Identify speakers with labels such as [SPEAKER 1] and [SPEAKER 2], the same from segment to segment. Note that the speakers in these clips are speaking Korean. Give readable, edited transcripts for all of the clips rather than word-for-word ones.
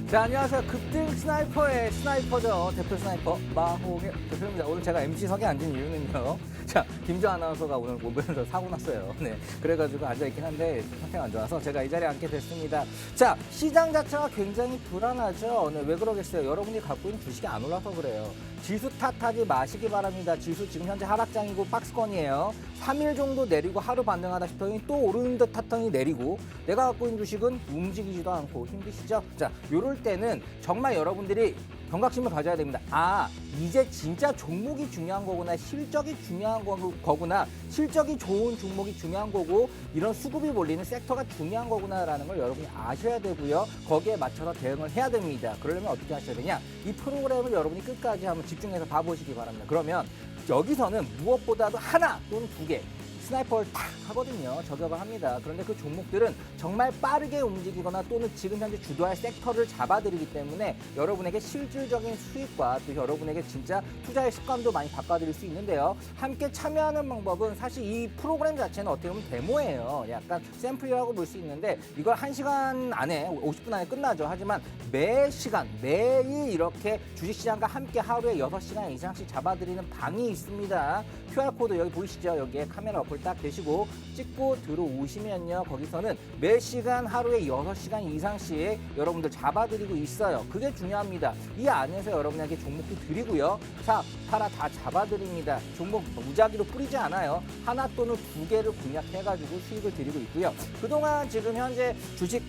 [SPEAKER 1] 자, 안녕하세요. 급등 스나이퍼의 스나이퍼죠. 대표 스나이퍼 마홍의 대표입니다. 오늘 제가 MC석에 앉은 이유는요. 자, 김조 아나운서가 오늘 오면서 사고 났어요. 네. 그래가지고 앉아있긴 한데 상태가 안 좋아서 제가 이 자리에 앉게 됐습니다. 자, 시장 자체가 굉장히 불안하죠. 네, 왜 그러겠어요? 여러분이 갖고 있는 주식이 안 올라서 그래요. 지수 탓하지 마시기 바랍니다. 지수 지금 현재 하락장이고 박스권이에요. 3일 정도 내리고 하루 반등하다 싶더니 또 오르는 듯 하더니 내리고 내가 갖고 있는 주식은 움직이지도 않고 힘드시죠? 자, 요럴 때는 정말 여러분들이 경각심을 가져야 됩니다. 아, 이제 진짜 종목이 중요한 거구나, 실적이 중요한 거구나, 실적이 좋은 종목이 중요한 거고 이런 수급이 몰리는 섹터가 중요한 거구나라는 걸 여러분이 아셔야 되고요. 거기에 맞춰서 대응을 해야 됩니다. 그러려면 어떻게 하셔야 되냐? 이 프로그램을 여러분이 끝까지 한번 집중해서 봐보시기 바랍니다. 그러면 여기서는 무엇보다도 하나 또는 두 개 스나이퍼를 탁 하거든요. 저격을 합니다. 그런데 그 종목들은 정말 빠르게 움직이거나 또는 지금 현재 주도할 섹터를 잡아드리기 때문에 여러분에게 실질적인 수익과 또 여러분에게 진짜 투자의 습관도 많이 바꿔드릴 수 있는데요. 함께 참여하는 방법은 사실 이 프로그램 자체는 어떻게 보면 데모예요. 약간 샘플이라고 볼 수 있는데 이걸 1시간 안에 50분 안에 끝나죠. 하지만 매 시간 매일 이렇게 주식시장과 함께 하루에 6시간 이상씩 잡아드리는 방이 있습니다. QR코드 여기 보이시죠? 여기에 카메라 어플 딱 대시고 찍고 들어오시면요. 거기서는 매 시간 하루에 6시간 이상씩 여러분들 잡아드리고 있어요. 그게 중요합니다. 이 안에서 여러분에게 종목도 드리고요. 사, 팔아 다 잡아드립니다. 종목 무작위로 뿌리지 않아요. 하나 또는 두 개를 공략해가지고 수익을 드리고 있고요. 그동안 지금 현재 주식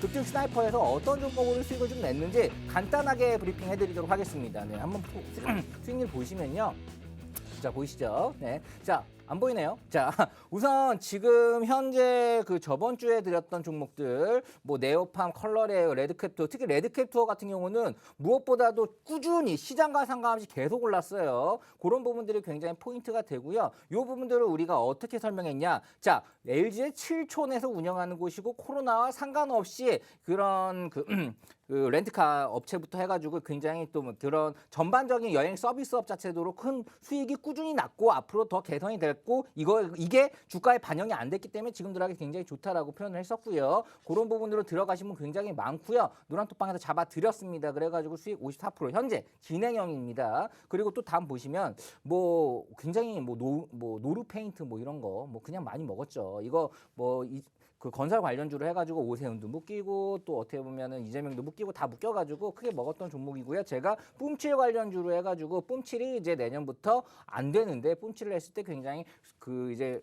[SPEAKER 1] 급등 스나이퍼에서 어떤 종목으로 수익을 좀 냈는지 간단하게 브리핑 해드리도록 하겠습니다. 네, 한번 수익률 보시면요. 자, 보이시죠? 네. 자, 안 보이네요. 자, 우선 지금 현재 그 저번 주에 드렸던 종목들, 뭐 네오팜, 컬러레어, 레드캡투어, 특히 레드캡투어 같은 경우는 무엇보다도 꾸준히 시장과 상관없이 계속 올랐어요. 그런 부분들이 굉장히 포인트가 되고요. 이 부분들을 우리가 어떻게 설명했냐? 자, LG의 7촌에서 운영하는 곳이고 코로나와 상관없이 그런 그 렌트카 업체부터 해가지고 굉장히 또 그런 전반적인 여행 서비스업 자체도 큰 수익이 꾸준히 났고 앞으로 더 개선이 됐고 이게 주가에 반영이 안 됐기 때문에 지금 들어가기 굉장히 좋다라고 표현을 했었고요. 그런 부분으로 들어가신 분 굉장히 많고요. 노란톡방에서 잡아드렸습니다. 그래가지고 수익 54% 현재 진행형입니다. 그리고 또 다음 보시면 뭐 굉장히 뭐 노루 페인트 뭐 이런 거 뭐 그냥 많이 먹었죠. 이거 그 건설 관련주로 해가지고 오세훈도 묶이고 또 어떻게 보면은 이재명도 묶이고 다 묶여가지고 크게 먹었던 종목이고요. 제가 뿜칠 관련주로 해가지고 뿜칠이 이제 내년부터 안 되는데 뿜칠을 했을 때 굉장히 그 이제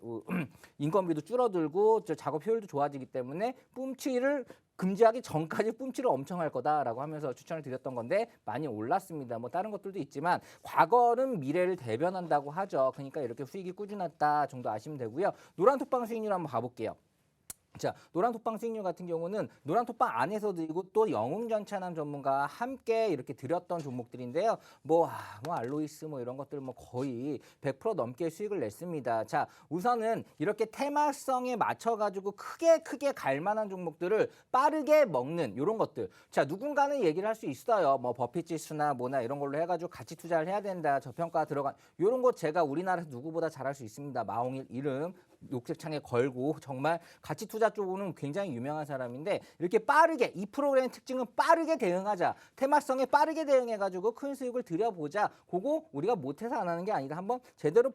[SPEAKER 1] 인건비도 줄어들고 작업 효율도 좋아지기 때문에 뿜칠을 금지하기 전까지 뿜칠을 엄청 할 거다라고 하면서 추천을 드렸던 건데 많이 올랐습니다. 뭐 다른 것들도 있지만 과거는 미래를 대변한다고 하죠. 그러니까 이렇게 수익이 꾸준했다 정도 아시면 되고요. 노란톡방 수익률 한번 봐볼게요. 자, 노란톡방 수익률 같은 경우는 노란톡방 안에서 드리고 또 영웅전찬한 전문가와 함께 이렇게 드렸던 종목들인데요. 뭐 알로이스 뭐 이런 것들 뭐 거의 100% 넘게 수익을 냈습니다. 자, 우선은 이렇게 테마성에 맞춰가지고 크게 갈 만한 종목들을 빠르게 먹는 이런 것들. 자, 누군가는 얘기를 할 수 있어요. 뭐 버핏 지수나 뭐나 이런 걸로 해가지고 가치 투자를 해야 된다. 저평가 들어간 이런 거 제가 우리나라에서 누구보다 잘할 수 있습니다. 마홍일 이름 녹색창에 걸고 정말 가치 투자 쪽으로는 굉장히 유명한 사람인데 이렇게 빠르게 이 프로그램의 특징은 빠르게 대응하자. 테마성에 빠르게 대응해가지고 큰 수익을 들여보자. 그거 우리가 못해서 안 하는 게 아니다. 한번 제대로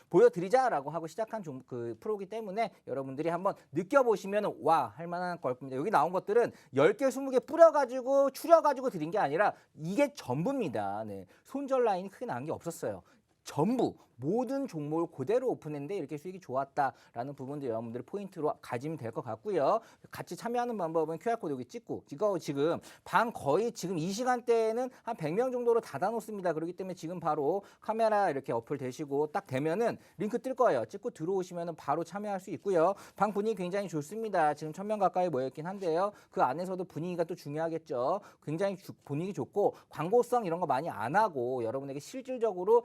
[SPEAKER 1] 보여드리자라고 하고 시작한 그 프로기 때문에 여러분들이 한번 느껴보시면 와 할만한 걸 겁니다. 여기 나온 것들은 10개, 20개 뿌려가지고 추려가지고 드린 게 아니라 이게 전부입니다. 네. 손절 라인이 크게 나온 게 없었어요. 전부 모든 종목을 그대로 오픈했는데 이렇게 수익이 좋았다라는 부분도 여러분들 포인트로 가지면 될 것 같고요. 같이 참여하는 방법은 QR코드 여기 찍고 이거 지금 방 거의 지금 이 시간대에는 한 100명 정도로 닫아놓습니다. 그렇기 때문에 지금 바로 카메라 이렇게 어플 되시고 딱 되면은 링크 뜰 거예요. 찍고 들어오시면은 바로 참여할 수 있고요. 방 분위기 굉장히 좋습니다. 지금 1000명 가까이 모였긴 한데요. 그 안에서도 분위기가 또 중요하겠죠. 굉장히 분위기 좋고 광고성 이런 거 많이 안 하고 여러분에게 실질적으로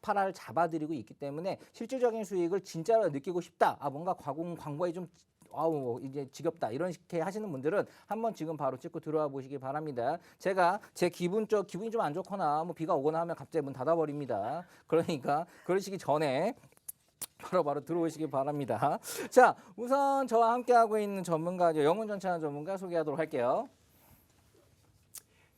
[SPEAKER 1] 팔아를 잡아드리고 있기 때문에 실질적인 수익을 진짜로 느끼고 싶다. 뭔가 광고에 좀 이제 지겹다 이런 식의 하시는 분들은 한번 지금 바로 찍고 들어와 보시기 바랍니다. 제가 제 기분이 좀 안 좋거나 뭐 비가 오거나 하면 갑자기 문 닫아버립니다. 그러니까 그러시기 전에 바로 들어오시기 바랍니다. 자, 우선 저와 함께하고 있는 전문가죠. 영웅전찬 전문가 소개하도록 할게요.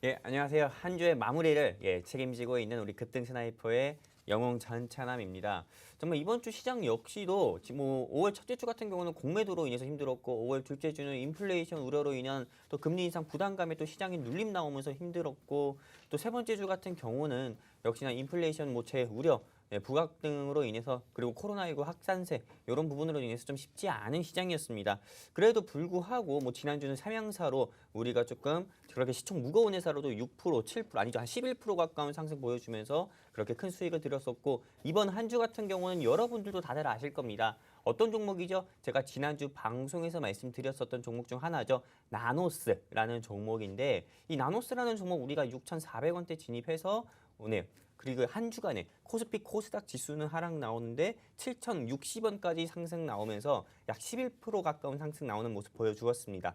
[SPEAKER 2] 예, 안녕하세요. 한 주의 마무리를 책임지고 있는 우리 급등 스나이퍼의 영웅 전찬함입니다. 정말 이번 주 시장 역시도 지금 뭐 5월 첫째 주 같은 경우는 공매도로 인해서 힘들었고 5월 둘째 주는 인플레이션 우려로 인한 또 금리 인상 부담감에 또 시장이 눌림 나오면서 힘들었고 또 세 번째 주 같은 경우는 역시나 인플레이션 모체 우려 부각 등으로 인해서 그리고 코로나19 확산세 이런 부분으로 인해서 좀 쉽지 않은 시장이었습니다. 그래도 불구하고 뭐 지난주는 삼양사로 우리가 조금 그렇게 시총 무거운 회사로도 6%, 7% 아니죠 한 11% 가까운 상승 보여주면서 그렇게 큰 수익을 들였었고 이번 한 주 같은 경우는 여러분들도 다들 아실 겁니다. 어떤 종목이죠? 제가 지난주 방송에서 말씀드렸었던 종목 중 하나죠. 나노스라는 종목인데 이 나노스라는 종목 우리가 6,400원대 진입해서 오늘 그리고 한 주간에 코스피 코스닥 지수는 하락 나오는데 7,060원까지 상승 나오면서 약 11% 가까운 상승 나오는 모습 보여주었습니다.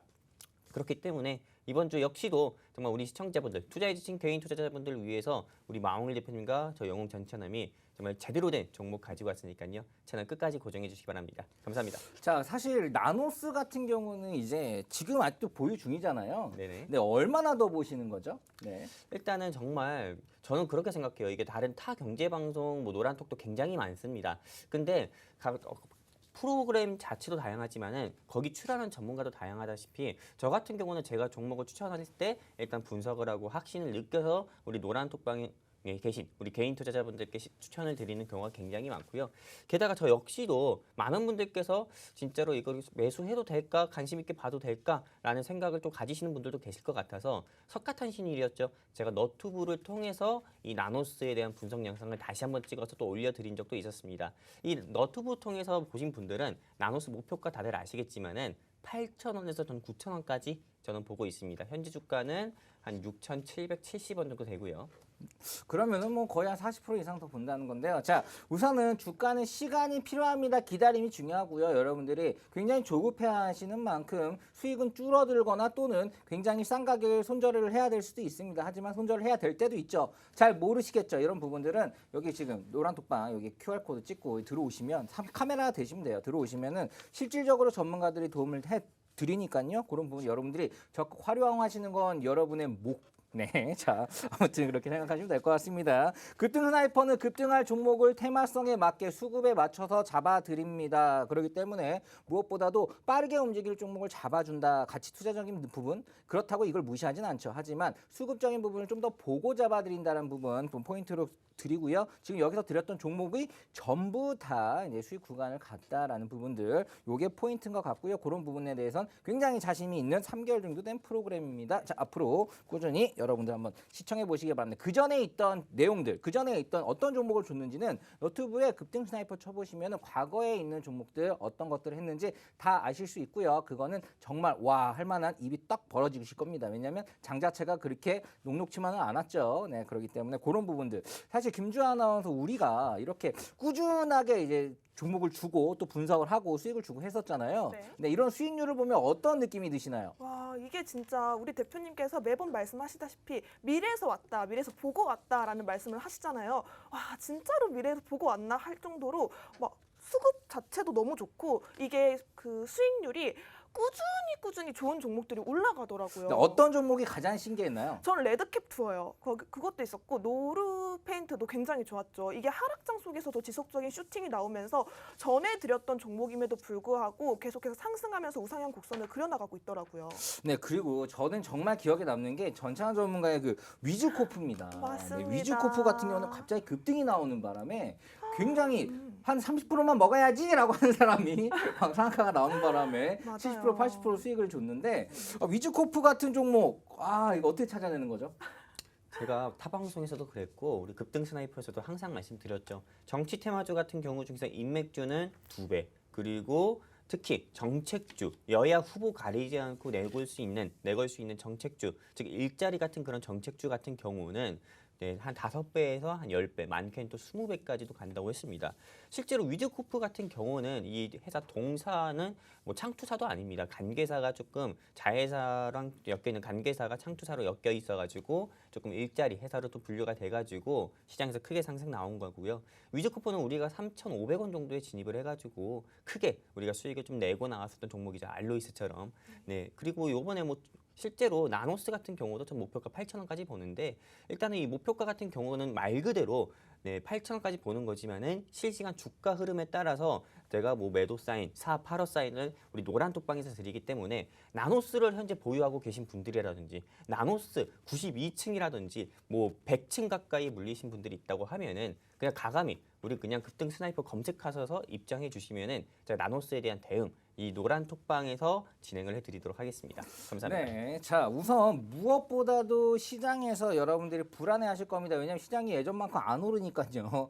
[SPEAKER 2] 그렇기 때문에 이번 주 역시도 정말 우리 시청자분들, 투자해주신 개인 투자자분들을 위해서 우리 마홍일 대표님과 저 영웅 전찬함이 정말 제대로 된 종목 가지고 왔으니까요. 채널 끝까지 고정해 주시기 바랍니다. 감사합니다.
[SPEAKER 1] 자, 사실 나노스 같은 경우는 이제 지금 아직도 보유 중이잖아요.
[SPEAKER 2] 네네.
[SPEAKER 1] 네, 얼마나 더 보시는 거죠? 네.
[SPEAKER 2] 일단은 정말 저는 그렇게 생각해요. 이게 다른 타 경제 방송 뭐 노란톡도 굉장히 많습니다. 근데 프로그램 자체도 다양하지만은 거기 출연하는 전문가도 다양하다시피 저 같은 경우는 제가 종목을 추천할 때 일단 분석을 하고 확신을 느껴서 우리 노란톡방에 계신 우리 개인 투자자분들께 추천을 드리는 경우가 굉장히 많고요. 게다가 저 역시도 많은 분들께서 진짜로 이걸 매수해도 될까, 관심 있게 봐도 될까라는 생각을 또 가지시는 분들도 계실 것 같아서 석가탄신일이었죠. 제가 너튜브를 통해서 이 나노스에 대한 분석 영상을 다시 한번 찍어서 또 올려드린 적도 있었습니다. 이 너튜브 통해서 보신 분들은 나노스 목표가 다들 아시겠지만은 8,000원에서 전 9,000원까지 저는 보고 있습니다. 현재 주가는 한 6,770원 정도 되고요.
[SPEAKER 1] 그러면은 뭐 거의 한 40% 이상 더 본다는 건데요. 자, 우선은 주가는 시간이 필요합니다. 기다림이 중요하고요. 여러분들이 굉장히 조급해 하시는 만큼 수익은 줄어들거나 또는 굉장히 싼 가격에 손절을 해야 될 수도 있습니다. 하지만 손절을 해야 될 때도 있죠. 잘 모르시겠죠. 이런 부분들은 여기 지금 노란톡방 여기 QR코드 찍고 들어오시면 카메라 대시면 돼요. 들어오시면은 실질적으로 전문가들이 도움을 해 드리니까요. 그런 부분 여러분들이 적극 활용하시는 건 여러분의 목 네, 자 아무튼 그렇게 생각하시면 될 것 같습니다. 급등 스나이퍼는 급등할 종목을 테마성에 맞게 수급에 맞춰서 잡아드립니다. 그렇기 때문에 무엇보다도 빠르게 움직일 종목을 잡아준다. 가치 투자적인 부분 그렇다고 이걸 무시하진 않죠. 하지만 수급적인 부분을 좀 더 보고 잡아드린다는 부분 좀 포인트로 드리고요. 지금 여기서 드렸던 종목이 전부 다 이제 수익 구간을 갔다라는 부분들 요게 포인트인 것 같고요. 그런 부분에 대해서는 굉장히 자신이 있는 3개월 정도 된 프로그램입니다. 자, 앞으로 꾸준히 여러분들 한번 시청해 보시기 바랍니다. 그 전에 있던 내용들, 그 전에 있던 어떤 종목을 줬는지는 너튜브에 급등 스나이퍼 쳐보시면 과거에 있는 종목들 어떤 것들을 했는지 다 아실 수 있고요. 그거는 정말 와 할만한 입이 딱 벌어지실 겁니다. 왜냐하면 장 자체가 그렇게 녹록치만은 않았죠. 네, 그렇기 때문에 그런 부분들 사실 김주환 아나운서 우리가 이렇게 꾸준하게 이제 종목을 주고 또 분석을 하고 수익을 주고 했었잖아요.
[SPEAKER 3] 네.
[SPEAKER 1] 근데 이런 수익률을 보면 어떤 느낌이 드시나요?
[SPEAKER 3] 와, 이게 진짜 우리 대표님께서 매번 말씀하시다시피 미래에서 왔다, 미래에서 보고 왔다라는 말씀을 하시잖아요. 와, 진짜로 미래에서 보고 왔나 할 정도로 막 수급 자체도 너무 좋고 이게 그 수익률이 꾸준히 좋은 종목들이 올라가더라고요.
[SPEAKER 1] 어떤 종목이 가장 신기했나요?
[SPEAKER 3] 저는 레드캡 투어요. 그것도 있었고 노르 페인트도 굉장히 좋았죠. 이게 하락장 속에서도 지속적인 슈팅이 나오면서 전에 드렸던 종목임에도 불구하고 계속해서 상승하면서 우상향 곡선을 그려나가고 있더라고요.
[SPEAKER 1] 네, 그리고 저는 정말 기억에 남는 게 전창환 전문가의 그 위즈코프입니다.
[SPEAKER 3] 맞습니다.
[SPEAKER 1] 네, 위즈코프 같은 경우는 갑자기 급등이 나오는 바람에 굉장히 한 30%만 먹어야지라고 하는 사람이 상한가가 나오는 바람에
[SPEAKER 3] 맞아요.
[SPEAKER 1] 70% 80% 수익을 줬는데 위즈코프 같은 종목 이거 어떻게 찾아내는 거죠?
[SPEAKER 2] 제가 타 방송에서도 그랬고 우리 급등 스나이퍼에서도 항상 말씀드렸죠. 정치 테마주 같은 경우 중에서 인맥주는 2배 그리고 특히 정책주, 여야 후보 가리지 않고 내걸 수 있는 정책주, 즉 일자리 같은 그런 정책주 같은 경우는 한 5배에서 한 10배, 많게는 또 20배까지도 간다고 했습니다. 실제로 위즈코프 같은 경우는 이 회사 동사는 뭐 창투사도 아닙니다. 간개사가 조금 자회사랑 엮여 있는 간개사가 창투사로 엮여 있어가지고 조금 일자리 회사로 또 분류가 돼가지고 시장에서 크게 상승 나온 거고요. 위즈코프는 우리가 3,500원 정도에 진입을 해가지고 크게 우리가 수익을 좀 내고 나왔었던 종목이죠. 알로이스처럼. 네, 그리고 요번에 뭐 실제로 나노스 같은 경우도 전 목표가 8,000원까지 보는데 일단은 이 목표가 같은 경우는 말 그대로 8,000원까지 보는 거지만은 실시간 주가 흐름에 따라서 제가 뭐 매도 사인, 4, 8호 사인을 우리 노란 톡방에서 드리기 때문에 나노스를 현재 보유하고 계신 분들이라든지 나노스 92층이라든지 뭐 100층 가까이 물리신 분들이 있다고 하면은 그냥 가감히 우리 그냥 급등 스나이퍼 검색하셔서 입장해 주시면은 제가 나노스에 대한 대응 이 노란 톡방에서 진행을 해드리도록 하겠습니다. 감사합니다.
[SPEAKER 1] 네, 자 우선 무엇보다도 시장에서 여러분들이 불안해하실 겁니다. 왜냐하면 시장이 예전만큼 안 오르니까요.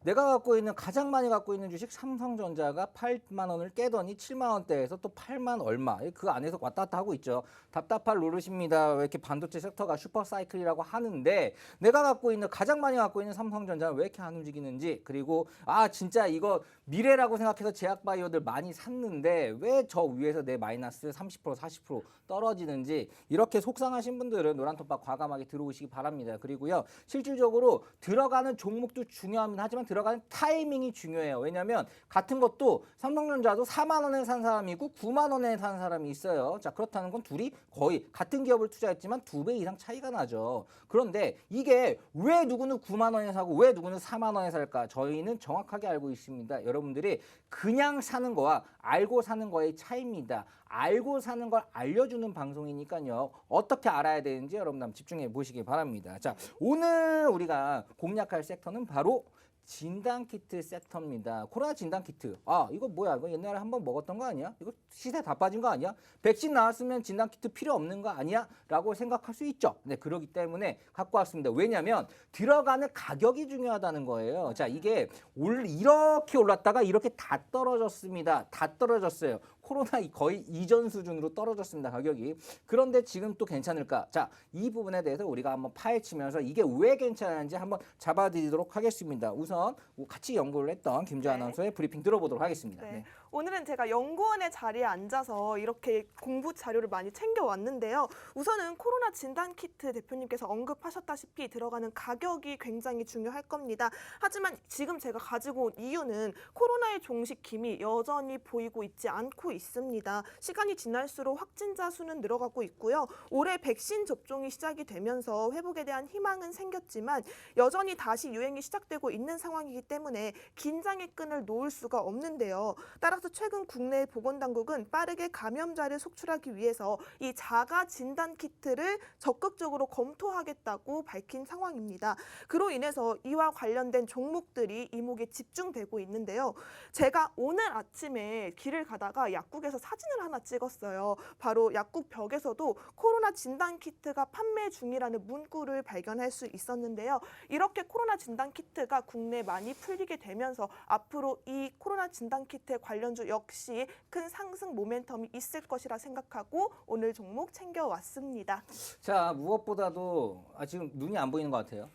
[SPEAKER 1] 내가 갖고 있는 가장 많이 갖고 있는 주식 삼성전자가 8만 원을 깨더니 7만 원대에서 또 8만 얼마 그 안에서 왔다 갔다 하고 있죠. 답답할 노릇입니다. 왜 이렇게 반도체 섹터가 슈퍼사이클이라고 하는데 내가 갖고 있는 가장 많이 갖고 있는 삼성전자는 왜 이렇게 안 움직이는지 그리고 진짜 이거 미래라고 생각해서 제약바이오들 많이 샀는데 왜 저 위에서 내 마이너스 30% 40% 떨어지는지 이렇게 속상하신 분들은 노란톡방 과감하게 들어오시기 바랍니다. 그리고요 실질적으로 들어가는 종목도 중요합니다. 하지만 들어가는 타이밍이 중요해요. 왜냐하면 같은 것도 삼성전자도 4만 원에 산 사람이 있고 9만 원에 산 사람이 있어요. 자 그렇다는 건 둘이 거의 같은 기업을 투자했지만 2배 이상 차이가 나죠. 그런데 이게 왜 누구는 9만 원에 사고 왜 누구는 4만 원에 살까? 저희는 정확하게 알고 있습니다. 여러분들이 그냥 사는 거와 알고 사는 거의 차이입니다. 알고 사는 걸 알려주는 방송이니까요. 어떻게 알아야 되는지 여러분 한번 집중해 보시기 바랍니다. 자 오늘 우리가 공략할 섹터는 바로 진단키트 섹터입니다. 코로나 진단키트. 이거 뭐야? 이거 옛날에 한번 먹었던 거 아니야? 이거 시세 다 빠진 거 아니야? 백신 나왔으면 진단키트 필요 없는 거 아니야? 라고 생각할 수 있죠. 네, 그렇기 때문에 갖고 왔습니다. 왜냐하면 들어가는 가격이 중요하다는 거예요. 자, 이게 이렇게 올랐다가 이렇게 다 떨어졌습니다. 다 떨어졌어요. 코로나 거의 이전 수준으로 떨어졌습니다. 가격이. 그런데 지금 또 괜찮을까? 자, 이 부분에 대해서 우리가 한번 파헤치면서 이게 왜 괜찮은지 한번 잡아드리도록 하겠습니다. 우선 같이 연구를 했던 김주
[SPEAKER 3] 네.
[SPEAKER 1] 아나운서의 브리핑 들어보도록 하겠습니다.
[SPEAKER 3] 네.
[SPEAKER 1] 네.
[SPEAKER 3] 오늘은 제가 연구원의 자리에 앉아서 이렇게 공부 자료를 많이 챙겨왔는데요. 우선은 코로나 진단키트 대표님께서 언급하셨다시피 들어가는 가격이 굉장히 중요할 겁니다. 하지만 지금 제가 가지고 온 이유는 코로나의 종식김이 여전히 보이고 있지 않고 있습니다. 시간이 지날수록 확진자 수는 늘어가고 있고요. 올해 백신 접종이 시작이 되면서 회복에 대한 희망은 생겼지만 여전히 다시 유행이 시작되고 있는 상황이기 때문에 긴장의 끈을 놓을 수가 없는데요. 따라서 최근 국내 보건당국은 빠르게 감염자를 속출하기 위해서 이 자가 진단 키트를 적극적으로 검토하겠다고 밝힌 상황입니다. 그로 인해서 이와 관련된 종목들이 이목에 집중되고 있는데요. 제가 오늘 아침에 길을 가다가 약국에서 사진을 하나 찍었어요. 바로 약국 벽에서도 코로나 진단 키트가 판매 중이라는 문구를 발견할 수 있었는데요. 이렇게 코로나 진단 키트가 국내에 많이 풀리게 되면서 앞으로 이 코로나 진단 키트에 관련 주 역시 큰 상승 모멘텀이 있을 것이라 생각하고 오늘 종목 챙겨왔습니다.
[SPEAKER 1] 자, 무엇보다도 지금 눈이 안 보이는 것 같아요.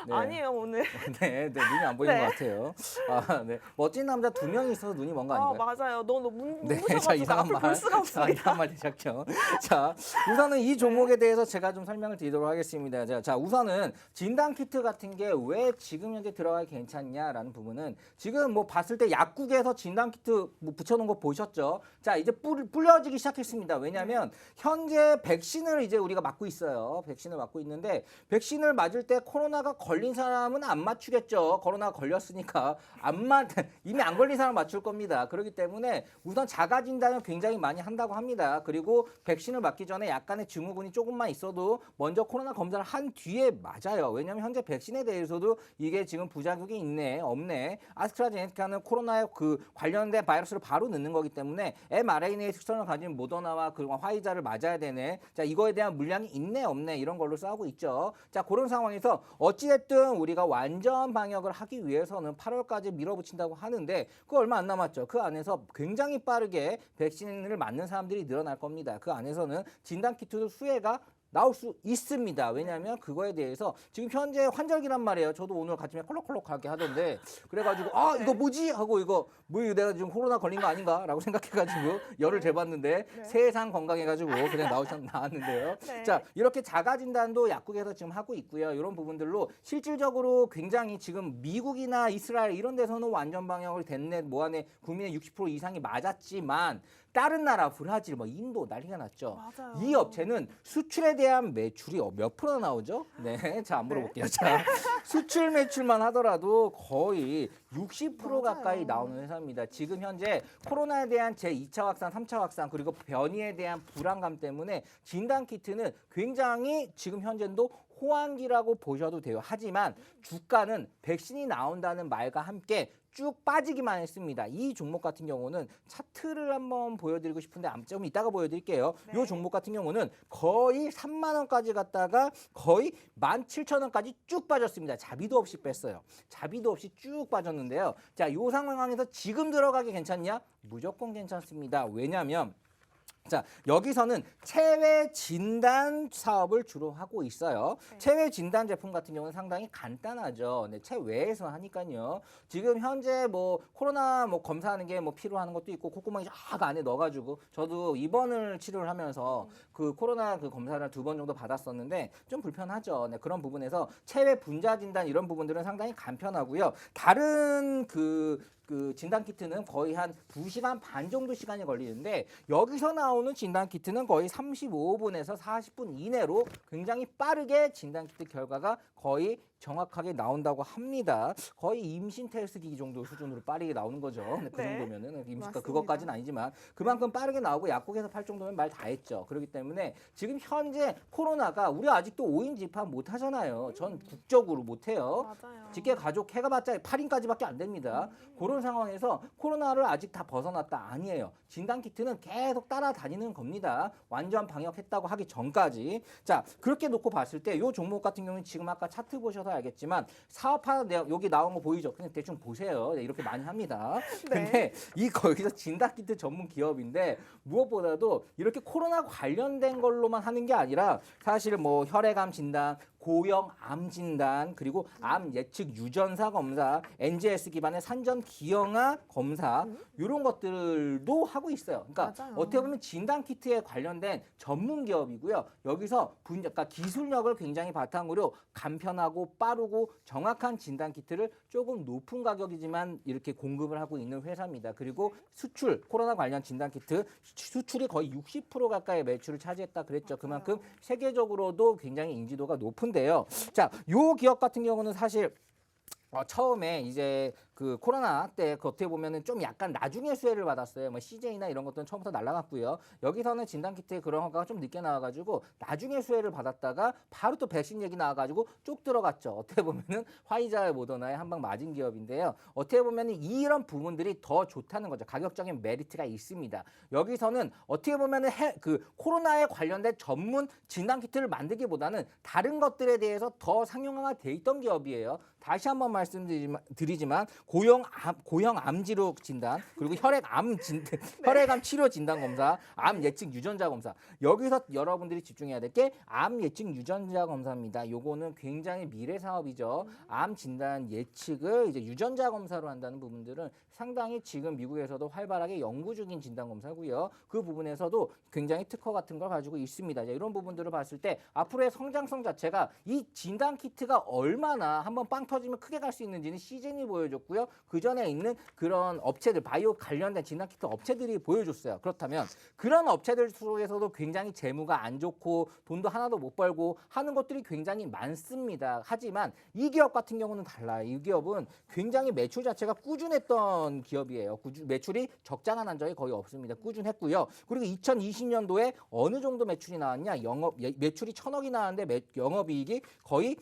[SPEAKER 1] 네.
[SPEAKER 3] 아니에요, 오늘.
[SPEAKER 1] 네, 눈이 안 보이는
[SPEAKER 3] 네.
[SPEAKER 1] 것 같아요. 네. 멋진 남자 2명이 있어서 눈이 먼 거 아닌가요?
[SPEAKER 3] 맞아요. 너무
[SPEAKER 1] 네,
[SPEAKER 3] 눈부셔가지고 앞을 볼 수가
[SPEAKER 1] 자,
[SPEAKER 3] 없습니다.
[SPEAKER 1] 이상한 말 시작해요. 자, 우선은 이 종목에 대해서 제가 좀 설명을 드리도록 하겠습니다. 자, 우선은 진단 키트 같은 게 왜 지금 현재 들어가기 괜찮냐라는 부분은 지금 뭐 봤을 때 약국에서 진단 키트 뭐 붙여놓은 거 보셨죠? 자, 이제 뿌려지기 시작했습니다. 왜냐하면 현재 백신을 이제 우리가 맞고 있어요. 백신을 맞고 있는데 백신을 맞을 때 코로나가 걸린 사람은 안 맞추겠죠. 코로나 걸렸으니까 이미 안 걸린 사람 맞출 겁니다. 그렇기 때문에 우선 자가 진단을 굉장히 많이 한다고 합니다. 그리고 백신을 맞기 전에 약간의 증후군이 조금만 있어도 먼저 코로나 검사를 한 뒤에 맞아요. 왜냐하면 현재 백신에 대해서도 이게 지금 부작용이 있네, 없네. 아스트라제네카는 코로나에 그 관련된 바이러스를 바로 넣는 거기 때문에 mRNA의 특성을 가진 모더나와 그리고 화이자를 맞아야 되네. 자, 이거에 대한 물량이 있네, 없네 이런 걸로 싸우고 있죠. 자, 그런 상황에서 어찌됐든 우리가 완전 방역을 하기 위해서는 8월까지 밀어붙인다고 하는데 그거 얼마 안 남았죠. 그 안에서 굉장히 빠르게 백신을 맞는 사람들이 늘어날 겁니다. 그 안에서는 진단키트도 수혜가 나올 수 있습니다. 왜냐하면 그거에 대해서 지금 현재 환절기란 말이에요. 저도 오늘 아침에 콜록콜록하게 하던데 그래가지고 아 이거 뭐지 하고 이거 뭐 이거 내가 지금 코로나 걸린 거 아닌가라고 생각해가지고 열을 재봤는데
[SPEAKER 3] 네.
[SPEAKER 1] 세상 건강해가지고 그냥 나왔는데요.
[SPEAKER 3] 네.
[SPEAKER 1] 자 이렇게 자가 진단도 약국에서 지금 하고 있고요. 이런 부분들로 실질적으로 굉장히 지금 미국이나 이스라엘 이런 데서는 완전 방역을 됐네 뭐하네 국민의 60% 이상이 맞았지만 다른 나라 브라질 뭐 인도 난리가 났죠.
[SPEAKER 3] 맞아요.
[SPEAKER 1] 이 업체는 수출에 대한 매출이 몇 프로나 나오죠? 네, 자 안 물어볼게요. 자 수출 매출만 하더라도 거의 60%
[SPEAKER 3] 맞아요.
[SPEAKER 1] 가까이 나오는 회사입니다. 지금 현재 코로나에 대한 제2차 확산, 3차 확산 그리고 변이에 대한 불안감 때문에 진단 키트는 굉장히 지금 현재도 호황기라고 보셔도 돼요. 하지만 주가는 백신이 나온다는 말과 함께 쭉 빠지기만 했습니다. 이 종목 같은 경우는 차트를 한번 보여드리고 싶은데 좀 이따가 보여드릴게요.
[SPEAKER 3] 네.
[SPEAKER 1] 이 종목 같은 경우는 거의 3만 원까지 갔다가 거의 17,000원까지 쭉 빠졌습니다. 자비도 없이 뺐어요. 자비도 없이 쭉 빠졌는데요. 자, 이 상황에서 지금 들어가기 괜찮냐? 무조건 괜찮습니다. 왜냐하면 자 여기서는 체외 진단 사업을 주로 하고 있어요.
[SPEAKER 3] 네.
[SPEAKER 1] 체외 진단 제품 같은 경우는 상당히 간단하죠. 네, 체외에서 하니까요. 지금 현재 뭐 코로나 뭐 검사하는 게 뭐 필요한 것도 있고 콧구멍이 쫙 안에 넣어가지고 저도 입원을 치료를 하면서 그 코로나 그 검사를 2번 정도 받았었는데 좀 불편하죠. 네, 그런 부분에서 체외 분자 진단 이런 부분들은 상당히 간편하고요. 다른 그 진단 키트는 거의 한 2시간 반 정도 시간이 걸리는데 여기서 나오는 진단 키트는 거의 35분에서 40분 이내로 굉장히 빠르게 진단 키트 결과가 거의 정확하게 나온다고 합니다. 거의 임신 테스트 기기 정도 수준으로 빠르게 나오는 거죠. 네, 그
[SPEAKER 3] 네.
[SPEAKER 1] 정도면은 임신과
[SPEAKER 3] 맞습니다.
[SPEAKER 1] 그것까지는 아니지만 그만큼 빠르게 나오고 약국에서 팔 정도면 말 다 했죠. 그렇기 때문에 지금 현재 코로나가 우리 아직도 5인 집합 못 하잖아요. 전 국적으로 못 해요.
[SPEAKER 3] 맞아요.
[SPEAKER 1] 직계 가족 해가봤자 8인까지밖에 안 됩니다. 그런 상황에서 코로나를 아직 다 벗어났다 아니에요. 진단 키트는 계속 따라다니는 겁니다. 완전 방역했다고 하기 전까지. 자 그렇게 놓고 봤을 때 이 종목 같은 경우는 지금 아까 차트 보셔서 알겠지만 사업하는 내용 여기 나온 거 보이죠? 그냥 대충 보세요. 네, 이렇게 많이 합니다.
[SPEAKER 3] 네.
[SPEAKER 1] 근데 이 거기서 진단 키트 전문 기업인데 무엇보다도 이렇게 코로나 관련된 걸로만 하는 게 아니라 사실 뭐 혈액암 진단 고형 암 진단 그리고 암 예측 유전사 검사 NGS 기반의 산전 기형아 검사 이런 것들도 하고 있어요. 그러니까
[SPEAKER 3] 맞아요.
[SPEAKER 1] 어떻게 보면 진단 키트에 관련된 전문 기업이고요. 여기서 그러니까 기술력을 굉장히 바탕으로 간편하고 빠르고 정확한 진단 키트를 조금 높은 가격이지만 이렇게 공급을 하고 있는 회사입니다. 그리고 수출 코로나 관련 진단 키트 수출이 거의 60% 가까이 매출을 차지했다 그랬죠. 그만큼 세계적으로도 굉장히 인지도가 높은데요. 자, 요 기업 같은 경우는 사실 처음에 이제 그 코로나 때 그 어떻게 보면은 좀 약간 나중에 수혜를 받았어요. 뭐 CJ나 이런 것들은 처음부터 날라갔고요. 여기서는 진단키트의 그런 거가 좀 늦게 나와가지고 나중에 수혜를 받았다가 바로 또 백신 얘기 나와가지고 쭉 들어갔죠. 어떻게 보면은 화이자의 모더나의 한 방 맞은 기업인데요. 어떻게 보면은 이런 부분들이 더 좋다는 거죠. 가격적인 메리트가 있습니다. 여기서는 어떻게 보면은 그 코로나에 관련된 전문 진단키트를 만들기보다는 다른 것들에 대해서 더 상용화가 돼 있던 기업이에요. 다시 한번 말씀드리지만 고형 암 치료 진단 그리고 혈액암 치료 진단 검사, 암 예측 유전자 검사. 여기서 여러분들이 집중해야 될 게 암 예측 유전자 검사입니다. 요거는 굉장히 미래 사업이죠. 암 진단 예측을 이제 유전자 검사로 한다는 부분들은 상당히 지금 미국에서도 활발하게 연구 중인 진단 검사고요. 그 부분에서도 굉장히 특허 같은 걸 가지고 있습니다. 이런 부분들을 봤을 때 앞으로의 성장성 자체가 이 진단 키트가 얼마나 한번 빵 터지면 크게 갈 수 있는지는 시즌이 보여줬고요. 그 전에 있는 그런 업체들, 바이오 관련된 진단 키트 업체들이 보여줬어요. 그렇다면 그런 업체들 속에서도 굉장히 재무가 안 좋고 돈도 하나도 못 벌고 하는 것들이 굉장히 많습니다. 하지만 이 기업 같은 경우는 달라요. 이 기업은 굉장히 매출 자체가 꾸준했던 기업이에요. 매출이 적장한 적이 거의 없습니다. 꾸준했고요. 그리고 2020년도에 어느 정도 매출이 나왔냐? 매출이 1,000억이 나왔는데 영업이익이 거의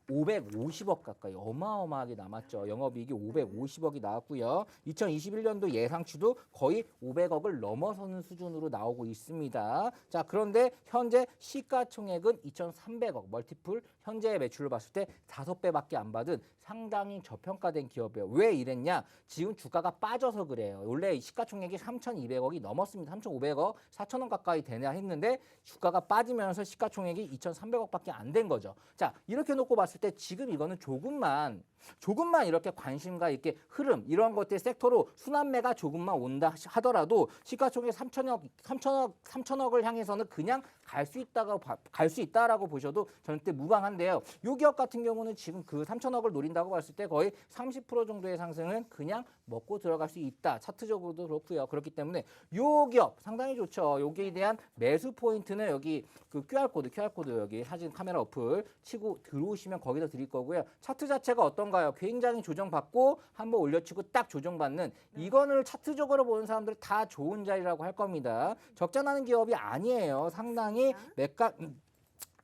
[SPEAKER 1] 550억 가까이 어마어마하게 남았죠. 영업이익이 550억이 나왔고요. 2021년도 예상치도 거의 500억을 넘어서는 수준으로 나오고 있습니다. 자, 그런데 현재 시가총액은 2,300억, 멀티플 현재 매출을 봤을 때 5배밖에 안 받은 상당히 저평가된 기업이에요. 왜 이랬냐? 지금 주가가 빠져서 그래요. 원래 시가총액이 3,200억이 넘었습니다. 3,500억, 4,000원 가까이 되냐 했는데 주가가 빠지면서 시가총액이 2,300억밖에 안 된 거죠. 자, 이렇게 놓고 봤을 때 지금 이거는 조금만 이렇게 관심과 이렇게 흐름 이런 것들 섹터로 순환매가 조금만 온다 하더라도 시가총액 3천억을 향해서는 그냥 갈 수 있다라고 보셔도 절대 무방한데요. 요 기업 같은 경우는 지금 그 3천억을 노린다고 봤을 때 거의 30% 정도의 상승은 그냥 먹고 들어갈 수 있다. 차트적으로도 그렇고요. 그렇기 때문에 요 기업 상당히 좋죠. 여기에 대한 매수 포인트는 여기 그 QR 코드 여기 사진 카메라 어플 치고 들어오시면 거기다 드릴 거고요. 차트 자체가 어떤가요? 굉장히 조정받고 한번 올려치고 딱 조정받는 이거를 차트적으로 보는 사람들 다 좋은 자리라고 할 겁니다. 적자나는 기업이 아니에요. 상당히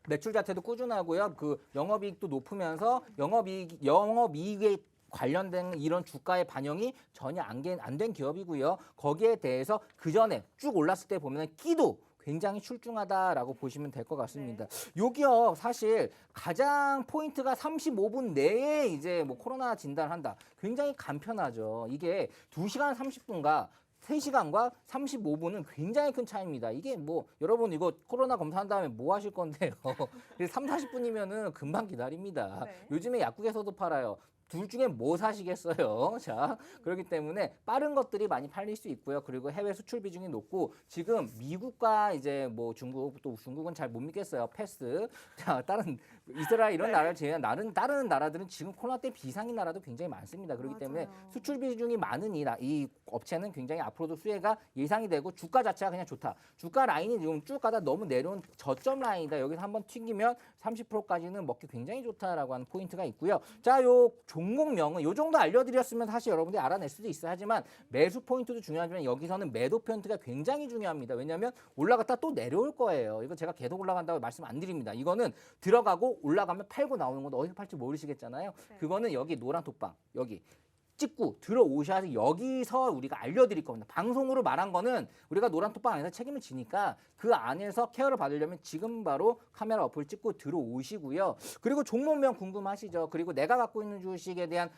[SPEAKER 1] 매출 자체도 꾸준하고요. 그 영업이익도 높으면서 영업이익에 관련된 이런 주가의 반영이 전혀 안 된 기업이고요. 거기에 대해서 그 전에 쭉 올랐을 때 보면 끼도 굉장히 출중하다라고 보시면 될 것 같습니다. 요 기업 사실 가장 포인트가 35분 내에 이제 뭐 코로나 진단한다. 굉장히 간편하죠. 이게 2시간 30분과 3시간과 35분은 굉장히 큰 차이입니다. 이게 뭐 여러분 이거 코로나 검사한 다음에 뭐 하실 건데요. 3, 40분이면은 금방 기다립니다.
[SPEAKER 3] 네.
[SPEAKER 1] 요즘에 약국에서도 팔아요. 둘 중에 뭐 사시겠어요? 자, 그렇기 때문에 빠른 것들이 많이 팔릴 수 있고요. 그리고 해외 수출 비중이 높고 지금 미국과 이제 뭐 중국 또 중국은 잘 못 믿겠어요. 패스. 자, 다른 이스라엘 이런 나라를 제외한 다른 나라들은 지금 코로나 때 비상인 나라도 굉장히 많습니다. 그렇기 때문에
[SPEAKER 3] 맞아요.
[SPEAKER 1] 수출 비중이 많은 이 업체는 굉장히 앞으로도 수혜가 예상이 되고 주가 자체가 그냥 좋다. 주가 라인이 지금 쭉 가다 너무 내려온 저점 라인이다. 여기서 한번 튀기면 30%까지는 먹기 굉장히 좋다라고 하는 포인트가 있고요. 자, 요 종목명은 요 정도 알려드렸으면 사실 여러분들이 알아낼 수도 있어요. 하지만 매수 포인트도 중요하지만 여기서는 매도 포인트가 굉장히 중요합니다. 왜냐하면 올라갔다 또 내려올 거예요. 이거 제가 계속 올라간다고 말씀 안 드립니다. 이거는 들어가고 올라가면 팔고 나오는 건 어디서 팔지 모르시겠잖아요.
[SPEAKER 3] 네.
[SPEAKER 1] 그거는 여기 노란 톡방 여기 찍고 들어오셔서 여기서 우리가 알려드릴 겁니다. 방송으로 말한 거는 우리가 노란 톡방 안에서 책임을 지니까 그 안에서 케어를 받으려면 지금 바로 카메라 어플 찍고 들어오시고요. 그리고 종목명 궁금하시죠? 그리고 내가 갖고 있는 주식에 대한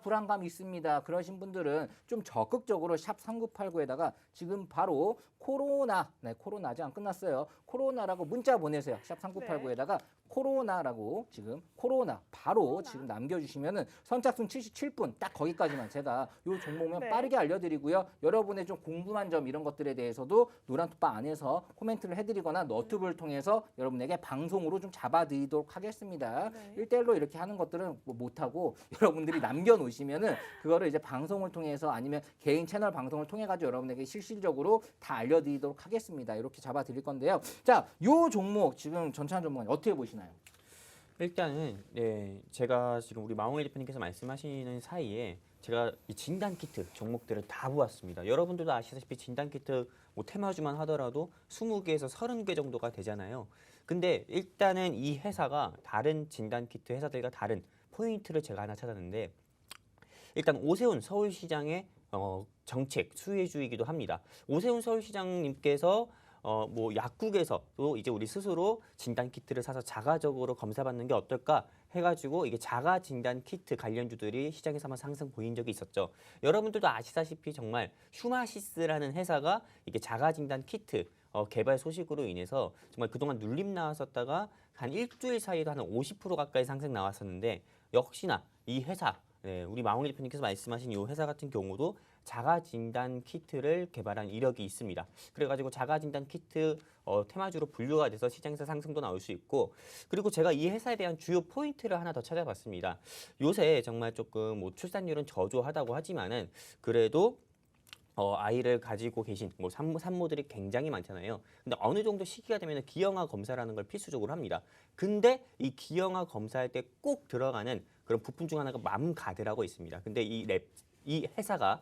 [SPEAKER 1] 불안감이 있습니다. 그러신 분들은 좀 적극적으로 샵 3989에다가 지금 바로 코로나, 코로나 아직 안 끝났어요. 코로나라고 문자 보내세요. 샵 3989에다가 코로나라고 지금 코로나 바로 지금 남겨주시면은 선착순 77분 딱 거기까지만 제가 요 종목명
[SPEAKER 3] 네.
[SPEAKER 1] 빠르게 알려드리고요. 여러분의 좀 궁금한 점 이런 것들에 대해서도 노란톡방 안에서 코멘트를 해드리거나 너튜브를 통해서 여러분에게 방송으로 좀 잡아드리도록 하겠습니다.
[SPEAKER 3] 네.
[SPEAKER 1] 1대1로 이렇게 하는 것들은 뭐 못하고 여러분들이 남겨놓으시면은 그거를 이제 방송을 통해서 아니면 개인 채널 방송을 통해 가지고 여러분에게 실질적으로 다 알려드리도록 하겠습니다. 이렇게 잡아드릴 건데요. 자, 요 종목 지금 전체한 종목 어떻게 보시나요?
[SPEAKER 2] 일단은 제가 지금 우리 마홍일 대표님께서 말씀하시는 사이에 제가 이 진단 키트 종목들을 다 보았습니다. 여러분들도 아시다시피 진단 키트 뭐 테마주만 하더라도 20개에서 30개 정도가 되잖아요. 근데 일단은 이 회사가 다른 진단 키트 회사들과 다른 포인트를 제가 하나 찾았는데 일단 오세훈 서울시장의 정책 수혜주이기도 합니다. 오세훈 서울시장님께서 뭐 약국에서 또 이제 우리 스스로 진단 키트를 사서 자가적으로 검사받는 게 어떨까 해가지고 이게 자가 진단 키트 관련주들이 시장에서 한번 상승 보인 적이 있었죠. 여러분들도 아시다시피 정말 휴마시스라는 회사가 이게 자가 진단 키트 개발 소식으로 인해서 정말 그동안 눌림 나왔었다가 한 일주일 사이에도 한 50% 가까이 상승 나왔었는데 역시나 이 회사 우리 마홍일 대표님께서 말씀하신 이 회사 같은 경우도 자가 진단 키트를 개발한 이력이 있습니다. 그래가지고 자가 진단 키트 테마주로 분류가 돼서 시장에서 상승도 나올 수 있고 그리고 제가 이 회사에 대한 주요 포인트를 하나 더 찾아봤습니다. 요새 정말 조금 뭐 출산율은 저조하다고 하지만은 그래도 아이를 가지고 계신 뭐 산모들이 굉장히 많잖아요. 근데 어느 정도 시기가 되면 기형아 검사라는 걸 필수적으로 합니다. 근데 이 기형아 검사할 때 꼭 들어가는 그런 부품 중 하나가 맘가드라고 있습니다. 근데 이 회사가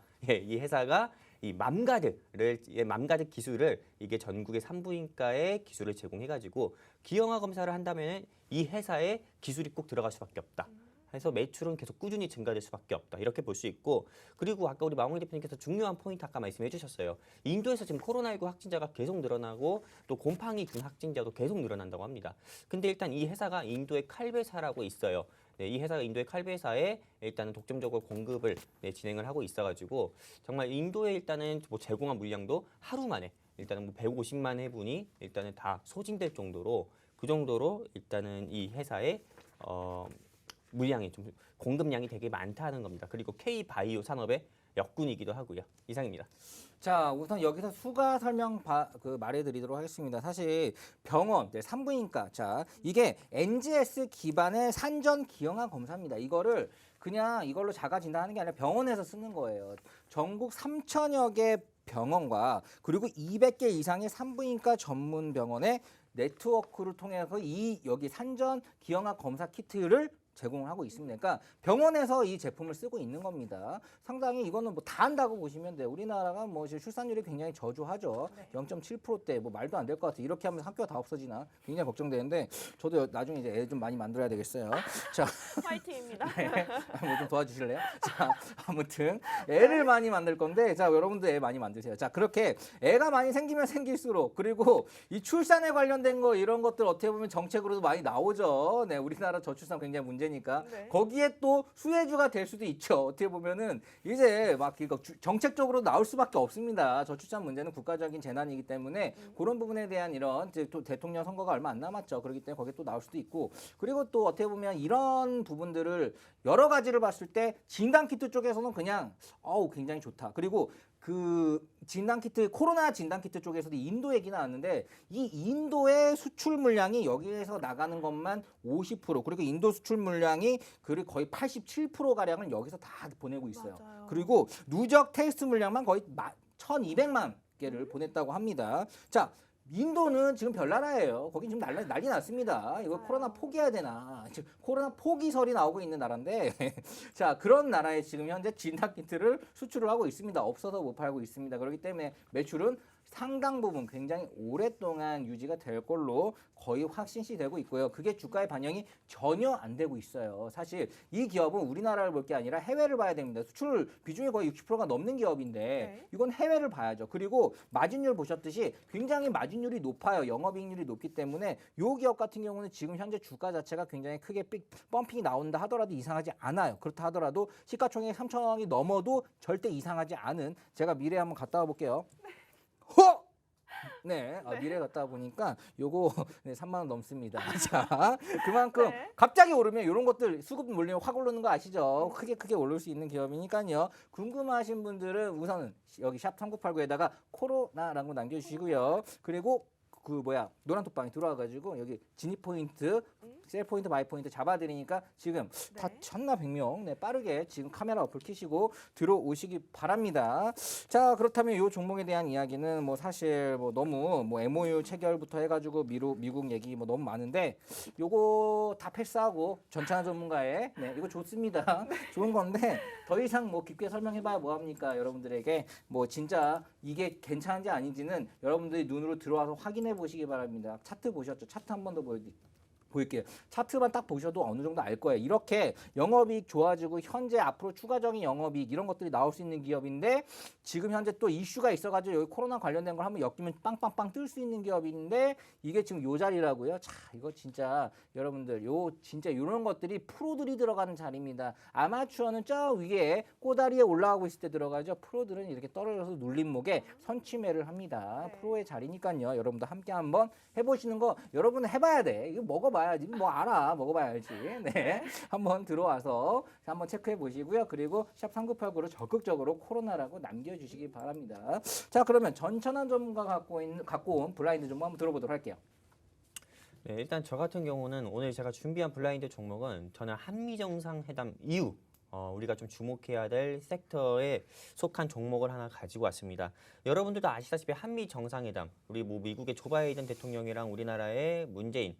[SPEAKER 2] 이 맘가드 기술을 이게 전국의 산부인과에 기술을 제공해가지고 기형아 검사를 한다면 이 회사에 기술이 꼭 들어갈 수밖에 없다. 해서 매출은 계속 꾸준히 증가될 수밖에 없다. 이렇게 볼 수 있고 그리고 아까 우리 마무리 대표님께서 중요한 포인트 아까 말씀해 주셨어요. 인도에서 지금 코로나19 확진자가 계속 늘어나고 또 곰팡이균 확진자도 계속 늘어난다고 합니다. 근데 일단 이 회사가 인도의 칼베사라고 있어요. 네, 이 회사가 인도의 칼베사에 일단은 독점적으로 공급을 진행을 하고 있어가지고 정말 인도에 일단은 뭐 제공한 물량도 하루 만에 일단은 뭐 150만 회분이 일단은 다 소진될 정도로 그 정도로 일단은 이 회사의 물량이 좀 공급량이 되게 많다는 겁니다. 그리고 K바이오 산업의 역군이기도 하고요. 이상입니다.
[SPEAKER 1] 자, 우선 여기서 수가 설명 말해드리도록 하겠습니다. 사실 병원, 산부인과, 자 이게 NGS 기반의 산전 기형아 검사입니다. 이거를 그냥 이걸로 자가 진단하는 게 아니라 병원에서 쓰는 거예요. 전국 3천여 개 병원과 그리고 200개 이상의 산부인과 전문 병원의 네트워크를 통해서 여기 산전 기형아 검사 키트를 제공하고 있습니다. 그러니까 병원에서 이 제품을 쓰고 있는 겁니다. 상당히 이거는 뭐 다 한다고 보시면 돼요. 우리나라가 뭐 출산율이 굉장히 저조하죠.
[SPEAKER 3] 네.
[SPEAKER 1] 0.7%대 뭐 말도 안 될 것 같아요. 이렇게 하면 학교가 다 없어지나 굉장히 걱정되는데 저도 나중에 이제 애 좀 많이 만들어야 되겠어요. 자,
[SPEAKER 3] 화이팅입니다.
[SPEAKER 1] 뭐 좀 도와주실래요? 자, 아무튼 애를 많이 만들 건데 자, 여러분들 애 많이 만드세요. 자, 그렇게 애가 많이 생기면 생길수록 그리고 이 출산에 관련된 거 이런 것들 어떻게 보면 정책으로도 많이 나오죠. 네, 우리나라 저출산 굉장히 문제니까
[SPEAKER 3] 네.
[SPEAKER 1] 거기에 또 수혜주가 될 수도 있죠. 어떻게 보면은 이제 막 이거 정책적으로 나올 수밖에 없습니다. 저출산 문제는 국가적인 재난이기 때문에 그런 부분에 대한 이런 이제 또 대통령 선거가 얼마 안 남았죠. 그렇기 때문에 거기에 또 나올 수도 있고 그리고 또 어떻게 보면 이런 부분들을 여러 가지를 봤을 때 진단키트 쪽에서는 그냥 굉장히 좋다. 그리고 그 진단키트 코로나 진단키트 쪽에서도 인도 얘기 나왔는데 이 인도의 수출 물량이 여기에서 나가는 것만 50% 그리고 인도 수출 물량이 거의 87% 가량을 여기서 다 보내고 있어요.
[SPEAKER 3] 맞아요.
[SPEAKER 1] 그리고 누적 테스트 물량만 거의 1,200만 개를 보냈다고 합니다. 자, 인도는 지금 별나라예요. 거긴 지금 난리 났습니다. 이거
[SPEAKER 3] 맞아요.
[SPEAKER 1] 코로나 포기해야 되나. 지금 코로나 포기설이 나오고 있는 나라인데 자, 그런 나라에 지금 현재 진단키트를 수출을 하고 있습니다. 없어서 못 팔고 있습니다. 그렇기 때문에 매출은 상당 부분 굉장히 오랫동안 유지가 될 걸로 거의 확신시 되고 있고요. 그게 주가의 반영이 전혀 안 되고 있어요. 사실 이 기업은 우리나라를 볼 게 아니라 해외를 봐야 됩니다. 수출 비중이 거의 60%가 넘는 기업인데
[SPEAKER 3] 네.
[SPEAKER 1] 이건 해외를 봐야죠. 그리고 마진율 보셨듯이 굉장히 마진율이 높아요. 영업이익률이 높기 때문에 이 기업 같은 경우는 지금 현재 주가 자체가 굉장히 크게 펌핑이 나온다 하더라도 이상하지 않아요. 그렇다 하더라도 시가총액 3천원이 넘어도 절대 이상하지 않은 제가 미래에 한번 갔다 와볼게요. 허! 네, 미래 갔다 보니까 요거 3만 원 넘습니다. 자, 그만큼
[SPEAKER 3] 네.
[SPEAKER 1] 갑자기 오르면 이런 것들 수급 물량 확 오르는 거 아시죠? 크게 오를 수 있는 기업이니까요. 궁금하신 분들은 우선은 여기 샵 3989에다가 코로나라고 남겨주시고요. 그리고 노란 톡방에 들어와가지고 여기 진입 포인트, 셀 포인트, 바이 포인트 잡아드리니까 지금 다
[SPEAKER 3] 네.
[SPEAKER 1] 1,100명 빠르게 지금 카메라 어플 켜시고 들어오시기 바랍니다. 자, 그렇다면 이 종목에 대한 이야기는 뭐 사실 뭐 너무 뭐 MOU 체결부터 해가지고 미국 얘기 뭐 너무 많은데 요거 다 패스하고 전찬 전문가의 이거 좋습니다. 좋은 건데 더 이상 뭐 깊게 설명해봐야 뭐합니까? 여러분들에게 뭐 진짜 이게 괜찮은지 아닌지는 여러분들이 눈으로 들어와서 확인해 보시기 바랍니다. 차트 보셨죠? 차트 한 번 더 보일게요. 차트만 딱 보셔도 어느 정도 알 거예요. 이렇게 영업이익 좋아지고 현재 앞으로 추가적인 영업이익 이런 것들이 나올 수 있는 기업인데 지금 현재 또 이슈가 있어가지고 여기 코로나 관련된 걸 한번 엮이면 빵빵빵 뜰 수 있는 기업인데 이게 지금 요 자리라고요. 자, 이거 진짜 여러분들 진짜 이런 것들이 프로들이 들어가는 자리입니다. 아마추어는 저 위에 꼬다리에 올라가고 있을 때 들어가죠. 프로들은 이렇게 떨어져서 눌림목에 선취매를 합니다.
[SPEAKER 3] 네.
[SPEAKER 1] 프로의 자리니까요. 여러분들 함께 한번 해보시는 거 여러분은 해봐야 돼. 이거 먹어봐야지. 뭐 알아. 먹어봐야지. 네. 한번 들어와서 한번 체크해 보시고요. 그리고 샵 3989로 적극적으로 코로나라고 남겨주시기 바랍니다. 자, 그러면 전천한 전문가가 갖고 온 블라인드 좀 한번 들어보도록 할게요.
[SPEAKER 2] 네, 일단 저 같은 경우는 오늘 제가 준비한 블라인드 종목은 저는 한미 정상회담 이후 우리가 좀 주목해야 될 섹터에 속한 종목을 하나 가지고 왔습니다. 여러분들도 아시다시피 한미 정상회담, 우리 뭐 미국의 조 바이든 대통령이랑 우리나라의 문재인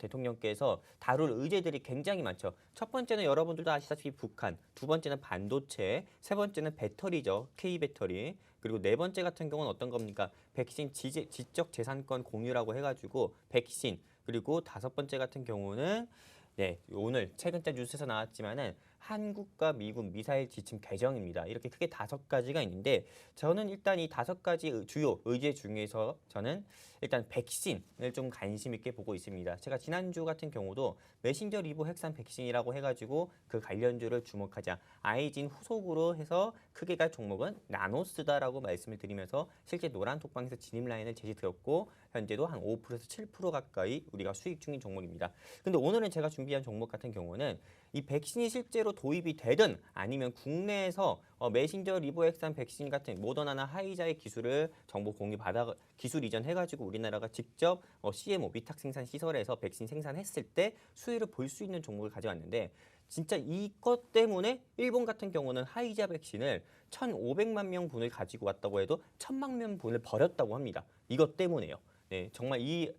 [SPEAKER 2] 대통령께서 다룰 의제들이 굉장히 많죠. 첫 번째는 여러분들도 아시다시피 북한, 두 번째는 반도체, 세 번째는 배터리죠. K배터리. 그리고 네 번째 같은 경우는 어떤 겁니까? 백신 지적 재산권 공유라고 해가지고 백신. 그리고 다섯 번째 같은 경우는 네, 오늘 최근째 뉴스에서 나왔지만은 한국과 미국 미사일 지침 개정입니다. 이렇게 크게 5가지가 있는데 저는 일단 이 5가지 주요 의제 중에서 저는 일단 백신을 좀 관심 있게 보고 있습니다. 제가 지난주 같은 경우도 메신저 리보 핵산 백신이라고 해가지고 그 관련주를 주목하자 아이진 후속으로 해서 크게 갈 종목은 나노스다라고 말씀을 드리면서 실제 노란 톡방에서 진입 라인을 제시드렸고 현재도 한 5%에서 7% 가까이 우리가 수익 중인 종목입니다. 근데 오늘은 제가 준비한 종목 같은 경우는 이 백신이 실제로 도입이 되든 아니면 국내에서 메신저 리보엑산 백신 같은 모더나나 화이자의 기술을 정보 공유 받아 기술 이전해가지고 우리나라가 직접 CMO 위탁 생산 시설에서 백신 생산했을 때 수혜를 볼 수 있는 종목을 가져왔는데 진짜 이것 때문에 일본 같은 경우는 화이자 백신을 1,500만 명 분을 가지고 왔다고 해도 1,000만 명 분을 버렸다고 합니다. 이것 때문에요. 네, 정말 이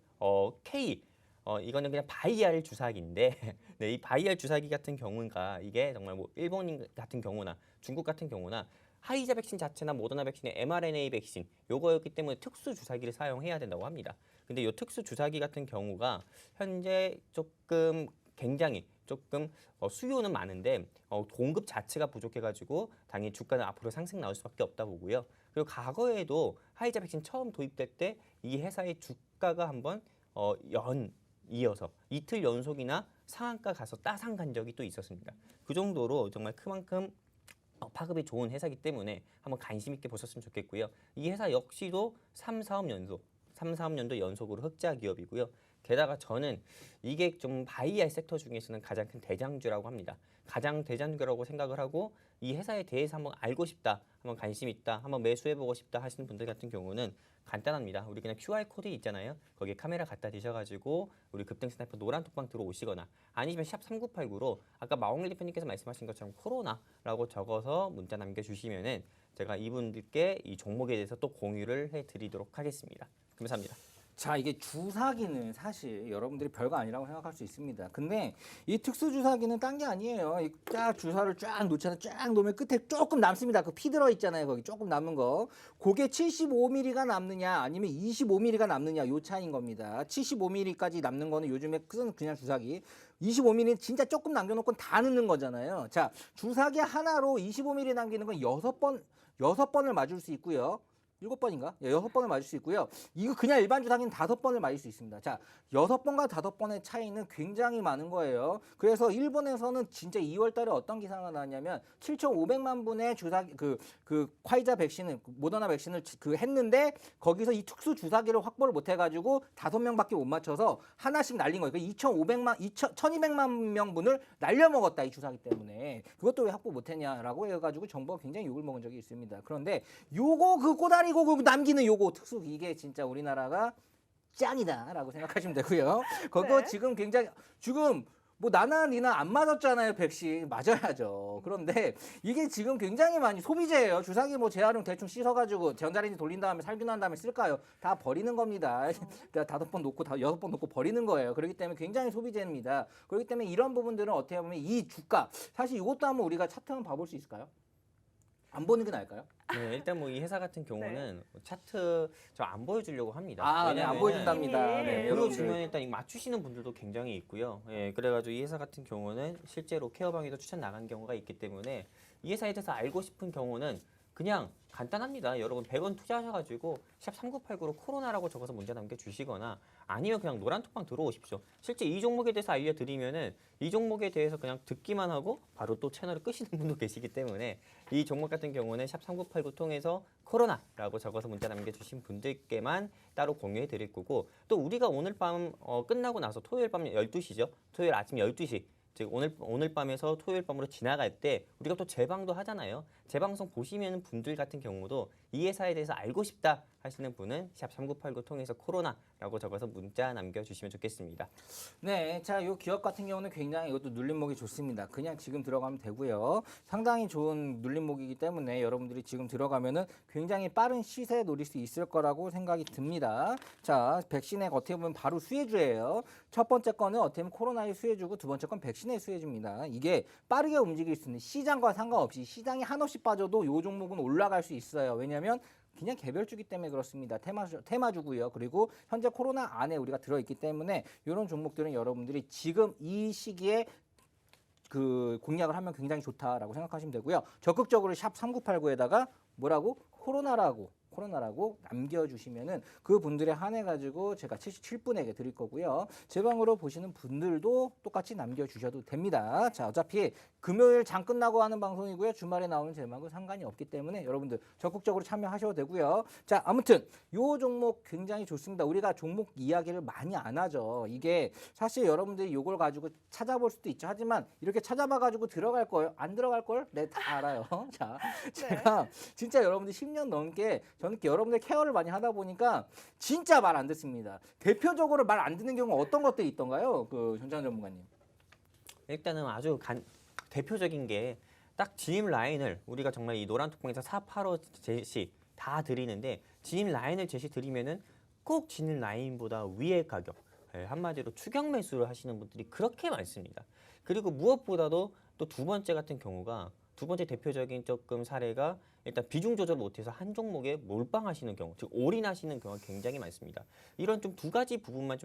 [SPEAKER 2] 이거는 그냥 바이알 주사기인데 네, 이 바이알 주사기 같은 경우가 이게 정말 뭐 일본 같은 경우나 중국 같은 경우나 화이자 백신 자체나 모더나 백신의 mRNA 백신 요거였기 때문에 특수 주사기를 사용해야 된다고 합니다. 근데 이 특수 주사기 같은 경우가 현재 굉장히 조금 수요는 많은데 공급 자체가 부족해가지고 당연히 주가는 앞으로 상승 나올 수밖에 없다 보고요. 그리고 과거에도 화이자 백신 처음 도입될 때 이 회사의 주가가 한번 이어서 이틀 연속이나 상한가 가서 따상 간 적이 또 있었습니다. 그 정도로 정말 그만큼 파급이 좋은 회사이기 때문에 한번 관심 있게 보셨으면 좋겠고요. 이 회사 역시도 3, 4년 연속으로 흑자 기업이고요. 게다가 저는 이게 좀 바이알 섹터 중에서는 가장 큰 대장주라고 합니다. 가장 대장주라고 생각을 하고 이 회사에 대해서 한번 알고 싶다, 한번 관심 있다, 한번 매수해보고 싶다 하시는 분들 같은 경우는 간단합니다. 우리 그냥 QR코드 있잖아요. 거기에 카메라 갖다 대셔가지고 우리 급등 스나이퍼 노란 톡방 들어오시거나 아니면 샵 3989로 아까 마홍일 대표님께서 말씀하신 것처럼 코로나라고 적어서 문자 남겨주시면은 제가 이분들께 이 종목에 대해서 또 공유를 해드리도록 하겠습니다. 감사합니다.
[SPEAKER 1] 자, 이게 주사기는 사실 여러분들이 별거 아니라고 생각할 수 있습니다. 근데 이 특수 주사기는 딴 게 아니에요. 이 쫙 주사를 쫙 놓잖아요. 쫙 놓으면 끝에 조금 남습니다. 그 피 들어 있잖아요. 거기 조금 남은 거. 그게 75mm가 남느냐 아니면 25mm가 남느냐 요 차이인 겁니다. 75mm까지 남는 거는 요즘에 그냥 주사기. 25mm 진짜 조금 남겨놓고 다 넣는 거잖아요. 자, 주사기 하나로 25mm 남기는 건 6번을 맞을 수 있고요. 7번인가? 6번을 맞을 수 있고요. 이거 그냥 일반 주사기는 5번을 맞을 수 있습니다. 자, 6번과 5번의 차이는 굉장히 많은 거예요. 그래서 일본에서는 진짜 2월 달에 어떤 기사가 나왔냐면 7,500만 분의 주사기 그 화이자 백신을 모더나 백신을 했는데 거기서 이 특수 주사기를 확보를 못 해가지고 5명밖에 못 맞춰서 하나씩 날린 거예요. 1,200만 명분을 날려먹었다 이 주사기 때문에. 그것도 왜 확보 못했냐라고 해가지고 정부가 굉장히 욕을 먹은 적이 있습니다. 그런데 요거 그 꼬다리 고 남기는 요거 특수 이게 진짜 우리나라가 짱이다라고 생각하시면 되고요. 그거
[SPEAKER 3] 네.
[SPEAKER 1] 지금 뭐 나나 니나 안 맞았잖아요. 백신 맞아야죠. 그런데 이게 지금 굉장히 많이 소비재예요. 주사기 뭐 재활용 대충 씻어가지고 전자레인지 돌린 다음에 살균한 다음에 쓸까요? 다 버리는 겁니다. 5번 놓고 6번 놓고 버리는 거예요. 그렇기 때문에 굉장히 소비재입니다. 그렇기 때문에 이런 부분들은 어떻게 보면 이 주가 사실 이것도 한번 우리가 차트 한번 봐볼 수 있을까요? 안 보는 게 나을까요?
[SPEAKER 2] 네, 일단 뭐 이 회사 같은 경우는 차트 저 안 보여주려고 합니다.
[SPEAKER 1] 아, 네, 안
[SPEAKER 2] 왜냐면은
[SPEAKER 1] 보여준답니다. 네,
[SPEAKER 3] 네,
[SPEAKER 2] 그리고
[SPEAKER 1] 여러분들.
[SPEAKER 2] 주변에 일단 이거 맞추시는 분들도 굉장히 있고요. 예, 그래가지고 이 회사 같은 경우는 실제로 케어방에도 추천 나간 경우가 있기 때문에 이 회사에 대해서 알고 싶은 경우는 그냥 간단합니다. 여러분 100원 투자하셔가지고 샵 3989로 코로나라고 적어서 문자 남겨주시거나 아니면 그냥 노란 톡방 들어오십시오. 실제 이 종목에 대해서 알려드리면은 이 종목에 대해서 그냥 듣기만 하고 바로 또 채널을 끄시는 분도 계시기 때문에 이 종목 같은 경우는 샵 3989 통해서 코로나라고 적어서 문자 남겨주신 분들께만 따로 공유해 드릴 거고 또 우리가 오늘 밤 끝나고 나서 토요일 밤 12시죠. 토요일 아침 12시 즉 오늘 밤에서 토요일 밤으로 지나갈 때 우리가 또 재방도 하잖아요. 재방송 보시면 분들 같은 경우도 이 회사에 대해서 알고 싶다 하시는 분은 샵 3989 통해서 코로나라고 적어서 문자 남겨주시면 좋겠습니다.
[SPEAKER 1] 네, 자, 요 기업 같은 경우는 굉장히 이것도 눌림목이 좋습니다. 그냥 지금 들어가면 되고요. 상당히 좋은 눌림목이기 때문에 여러분들이 지금 들어가면은 굉장히 빠른 시세 노릴 수 있을 거라고 생각이 듭니다. 자, 백신액 어떻게 보면 바로 수혜주예요. 첫 번째 거는 어떻게 보면 코로나의 수혜주고 두 번째 건 백신의 수혜주입니다. 이게 빠르게 움직일 수 있는 시장과 상관없이 시장이 한없이 빠져도 요 종목은 올라갈 수 있어요. 왜냐하면 그냥 개별주기 때문에 그렇습니다. 테마주고요. 그리고 현재 코로나 안에 우리가 들어있기 때문에 이런 종목들은 여러분들이 지금 이 시기에 그 공략을 하면 굉장히 좋다라고 생각하시면 되고요. 적극적으로 샵 3989에다가 뭐라고? 코로나라고 남겨주시면은 그 분들에 한해 가지고 제가 77분에게 드릴 거고요. 제 방으로 보시는 분들도 똑같이 남겨주셔도 됩니다. 자, 어차피 금요일 장 끝나고 하는 방송이고요. 주말에 나오는 제 방은 상관이 없기 때문에 여러분들 적극적으로 참여하셔도 되고요. 자, 아무튼 요 종목 굉장히 좋습니다. 우리가 종목 이야기를 많이 안 하죠. 이게 사실 여러분들이 요걸 가지고 찾아볼 수도 있죠. 하지만 이렇게 찾아봐 가지고 들어갈 거예요. 안 들어갈 걸? 네, 다 알아요. 자, 제가 진짜 여러분들 10년 넘게 저는 여러분들 케어를 많이 하다 보니까 진짜 말 안 듣습니다. 대표적으로 말 안 듣는 경우 어떤 것들이 있던가요? 그 전창 전문가님.
[SPEAKER 2] 일단은 아주 대표적인 게 딱 진입 라인을 우리가 정말 이 노란 톡방에서 485 제시 다 드리는데 진입 라인을 제시 드리면은 꼭 진입 라인보다 위의 가격, 한마디로 추격 매수를 하시는 분들이 그렇게 많습니다. 그리고 무엇보다도 또 두 번째 같은 경우가 두 번째 대표적인 조금 사례가 일단 비중 조절 못해서 한 종목에 몰빵하시는 경우, 즉 올인하시는 경우가 굉장히 많습니다. 이런 좀 두 가지 부분만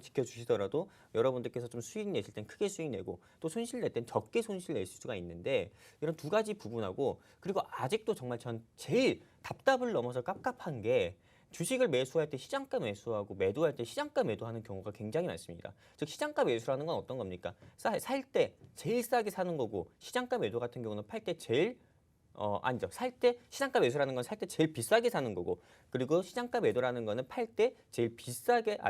[SPEAKER 2] 지켜주시더라도 여러분들께서 좀 수익 내실 땐 크게 수익 내고 또 손실 낼 땐 적게 손실 낼 수가 있는데 이런 두 가지 부분하고 그리고 아직도 정말 전 제일 답답을 넘어서 깝깝한 게 주식을 매수할 때 시장가 매수하고 매도할 때 시장가 매도하는 경우가 굉장히 많습니다. 즉 시장가 매수라는 건 어떤 겁니까? 살 때 제일 싸게 사는 거고 시장가 매도 같은 경우는 팔 때 제일 아니죠. 살 때 시장가 매수라는 건 살 때 제일 비싸게 사는 거고 그리고 시장가 매도라는 거는 팔 때 제일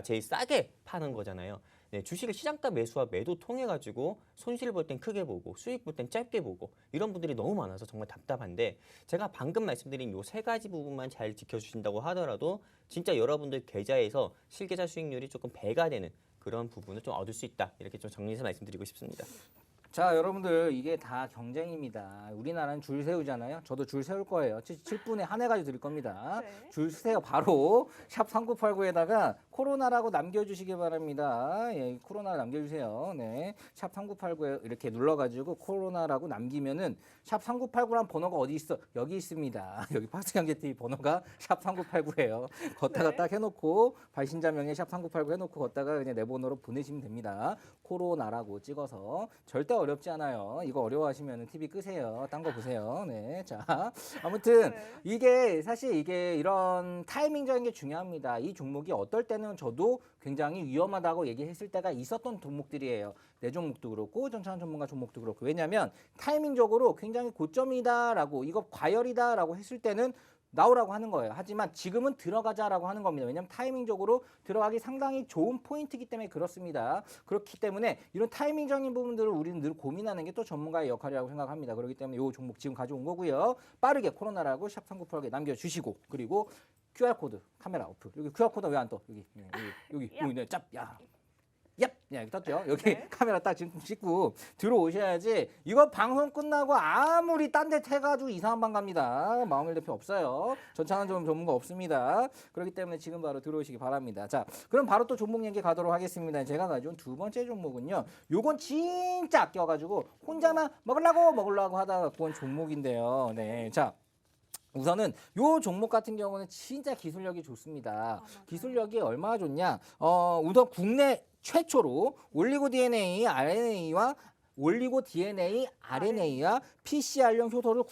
[SPEAKER 2] 제일 싸게 파는 거잖아요. 네, 주식을 시장가 매수와 매도 통해 가지고 손실 볼 땐 크게 보고 수익 볼 땐 짧게 보고 이런 분들이 너무 많아서 정말 답답한데 제가 방금 말씀드린 요 세 가지 부분만 잘 지켜주신다고 하더라도 진짜 여러분들 계좌에서 실계좌 수익률이 조금 배가 되는 그런 부분을 좀 얻을 수 있다 이렇게 좀 정리해서 말씀드리고 싶습니다.
[SPEAKER 1] 자, 여러분들 이게 다 경쟁입니다. 우리나라는 줄 세우잖아요. 저도 줄 세울 거예요. 7분에 한 해 가지고 드릴 겁니다.
[SPEAKER 3] 네.
[SPEAKER 1] 줄 세요. 바로 샵 3989에다가 코로나라고 남겨주시기 바랍니다. 예, 코로나 남겨주세요. 네, 샵 3989에 이렇게 눌러가지고 코로나라고 남기면은 샵 3989란 번호가 어디 있어? 여기 있습니다. 여기 박스경제TV 번호가 샵 3989예요. 걷다가
[SPEAKER 3] 네.
[SPEAKER 1] 딱 해놓고 발신자명에 샵 3989 해놓고 걷다가 그냥 내 번호로 보내시면 됩니다. 코로나라고 찍어서 절대 어렵지 않아요. 이거 어려워하시면 TV 끄세요. 딴 거 보세요. 네, 자 아무튼
[SPEAKER 3] 네.
[SPEAKER 1] 이게 사실 이게 이런 타이밍적인 게 중요합니다. 이 종목이 어떨 때는 저도 굉장히 위험하다고 얘기했을 때가 있었던 종목들이에요. 내 종목도 그렇고 전창 전문가 종목도 그렇고 왜냐하면 타이밍적으로 굉장히 고점이다라고 이거 과열이다라고 했을 때는 나오라고 하는 거예요. 하지만 지금은 들어가자라고 하는 겁니다. 왜냐하면 타이밍적으로 들어가기 상당히 좋은 포인트이기 때문에 그렇습니다. 그렇기 때문에 이런 타이밍적인 부분들을 우리는 늘 고민하는 게 또 전문가의 역할이라고 생각합니다. 그렇기 때문에 이 종목 지금 가져온 거고요. 빠르게 코로나라고 샵 3989에 남겨주시고 그리고 QR코드 카메라 오프. 여기 QR코드 왜 안 떠? 여기 네, 짭. 야. 얍! 네, 여기 떴죠? 여기
[SPEAKER 3] 네.
[SPEAKER 1] 카메라 딱 지금 찍고 들어오셔야지 이거 방송 끝나고 아무리 딴 데 태가지고 이상한 방 갑니다. 마음일 대표 없어요. 전창한 전문가 없습니다. 그렇기 때문에 지금 바로 들어오시기 바랍니다. 자, 그럼 바로 또 종목 얘기 가도록 하겠습니다. 제가 가져온 두 번째 종목은요. 요건 진짜 아껴가지고 혼자만 먹으려고 하다가 갖고 온 종목인데요. 네, 자. 우선은 요 종목 같은 경우는 진짜 기술력이 좋습니다.
[SPEAKER 3] 맞아요.
[SPEAKER 1] 기술력이 얼마나 좋냐? 우선 국내 최초로 올리고 DNA, RNA와 PCR용 효소를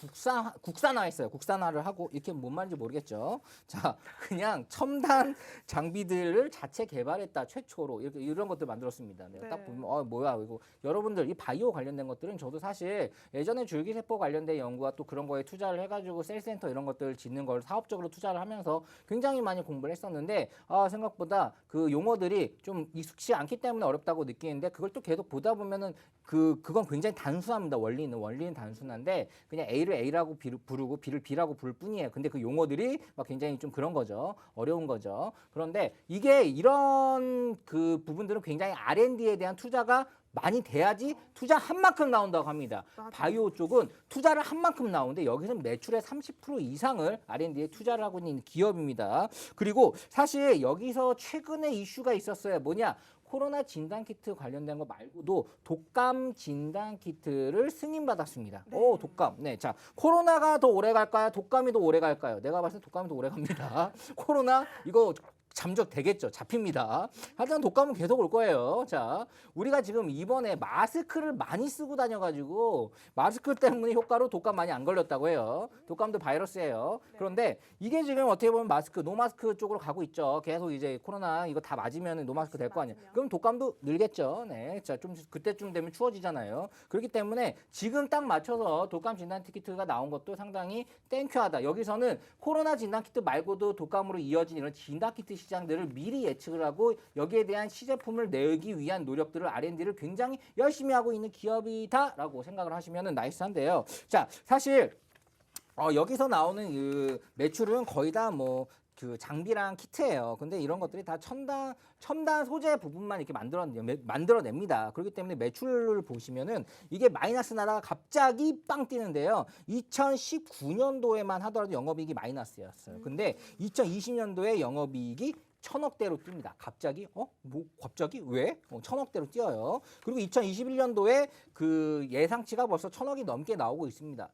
[SPEAKER 1] 국산화했어요. 국산화를 하고 이렇게 뭔 말인지 모르겠죠. 자, 그냥 첨단 장비들을 자체 개발했다 최초로 이런 것들 만들었습니다. 내가 딱
[SPEAKER 3] 네.
[SPEAKER 1] 보면 뭐야 이거 여러분들 이 바이오 관련된 것들은 저도 사실 예전에 줄기세포 관련된 연구와 또 그런 거에 투자를 해가지고 셀센터 이런 것들 짓는 걸 사업적으로 투자를 하면서 굉장히 많이 공부를 했었는데 생각보다 그 용어들이 좀 익숙치 않기 때문에 어렵다고 느끼는데 그걸 또 계속 보다 보면은 그 그건 굉장히 단순합니다. 원리는 단순한데 그냥 A를 A라고 부르고 B를 B라고 부를 뿐이에요. 근데 그 용어들이 막 굉장히 좀 그런 거죠. 어려운 거죠. 그런데 이게 이런 그 부분들은 굉장히 R&D에 대한 투자가 많이 돼야지 투자한 만큼 나온다고 합니다.
[SPEAKER 3] 맞아요.
[SPEAKER 1] 바이오 쪽은 투자를 한 만큼 나오는데 여기서는 매출의 30% 이상을 R&D에 투자를 하고 있는 기업입니다. 그리고 사실 여기서 최근에 이슈가 있었어요. 뭐냐? 코로나 진단키트 관련된 거 말고도 독감 진단키트를 승인받았습니다.
[SPEAKER 3] 네.
[SPEAKER 1] 오, 독감. 네, 자, 코로나가 더 오래 갈까요? 독감이 더 오래 갈까요? 내가 봤을 때 독감이 더 오래 갑니다. 코로나 이거 잠적 되겠죠. 잡힙니다. 하지만 독감은 계속 올 거예요. 자, 우리가 지금 이번에 마스크를 많이 쓰고 다녀가지고 마스크 때문에 효과로 독감 많이 안 걸렸다고 해요. 독감도 바이러스예요.
[SPEAKER 3] 네.
[SPEAKER 1] 그런데 이게 지금 어떻게 보면 노마스크 쪽으로 가고 있죠. 계속 이제 코로나 이거 다 맞으면 노마스크 될 거 아니에요.
[SPEAKER 3] 맞으면.
[SPEAKER 1] 그럼 독감도 늘겠죠. 네, 자, 좀 그때쯤 되면 추워지잖아요. 그렇기 때문에 지금 딱 맞춰서 독감 진단 키트가 나온 것도 상당히 땡큐하다. 여기서는 코로나 진단 키트 말고도 독감으로 이어진 이런 진단 키트 시장들을 미리 예측을 하고 여기에 대한 시제품을 내기 위한 노력들을 R&D를 굉장히 열심히 하고 있는 기업이다라고 생각을 하시면 나이스한데요. 자, 사실 여기서 나오는 그 매출은 거의 다 뭐 그 장비랑 키트예요. 근데 이런 것들이 다 첨단 소재 부분만 이렇게 만들어냅니다. 그렇기 때문에 매출을 보시면은 이게 마이너스 나다가 갑자기 빵 뛰는데요. 2019년도에만 하더라도 영업이익이 마이너스였어요. 근데 2020년도에 영업이익이 1,000억대로 뜁니다. 갑자기 갑자기 왜? 1,000억대로 뛰어요. 그리고 2021년도에 그 예상치가 벌써 1,000억이 넘게 나오고 있습니다.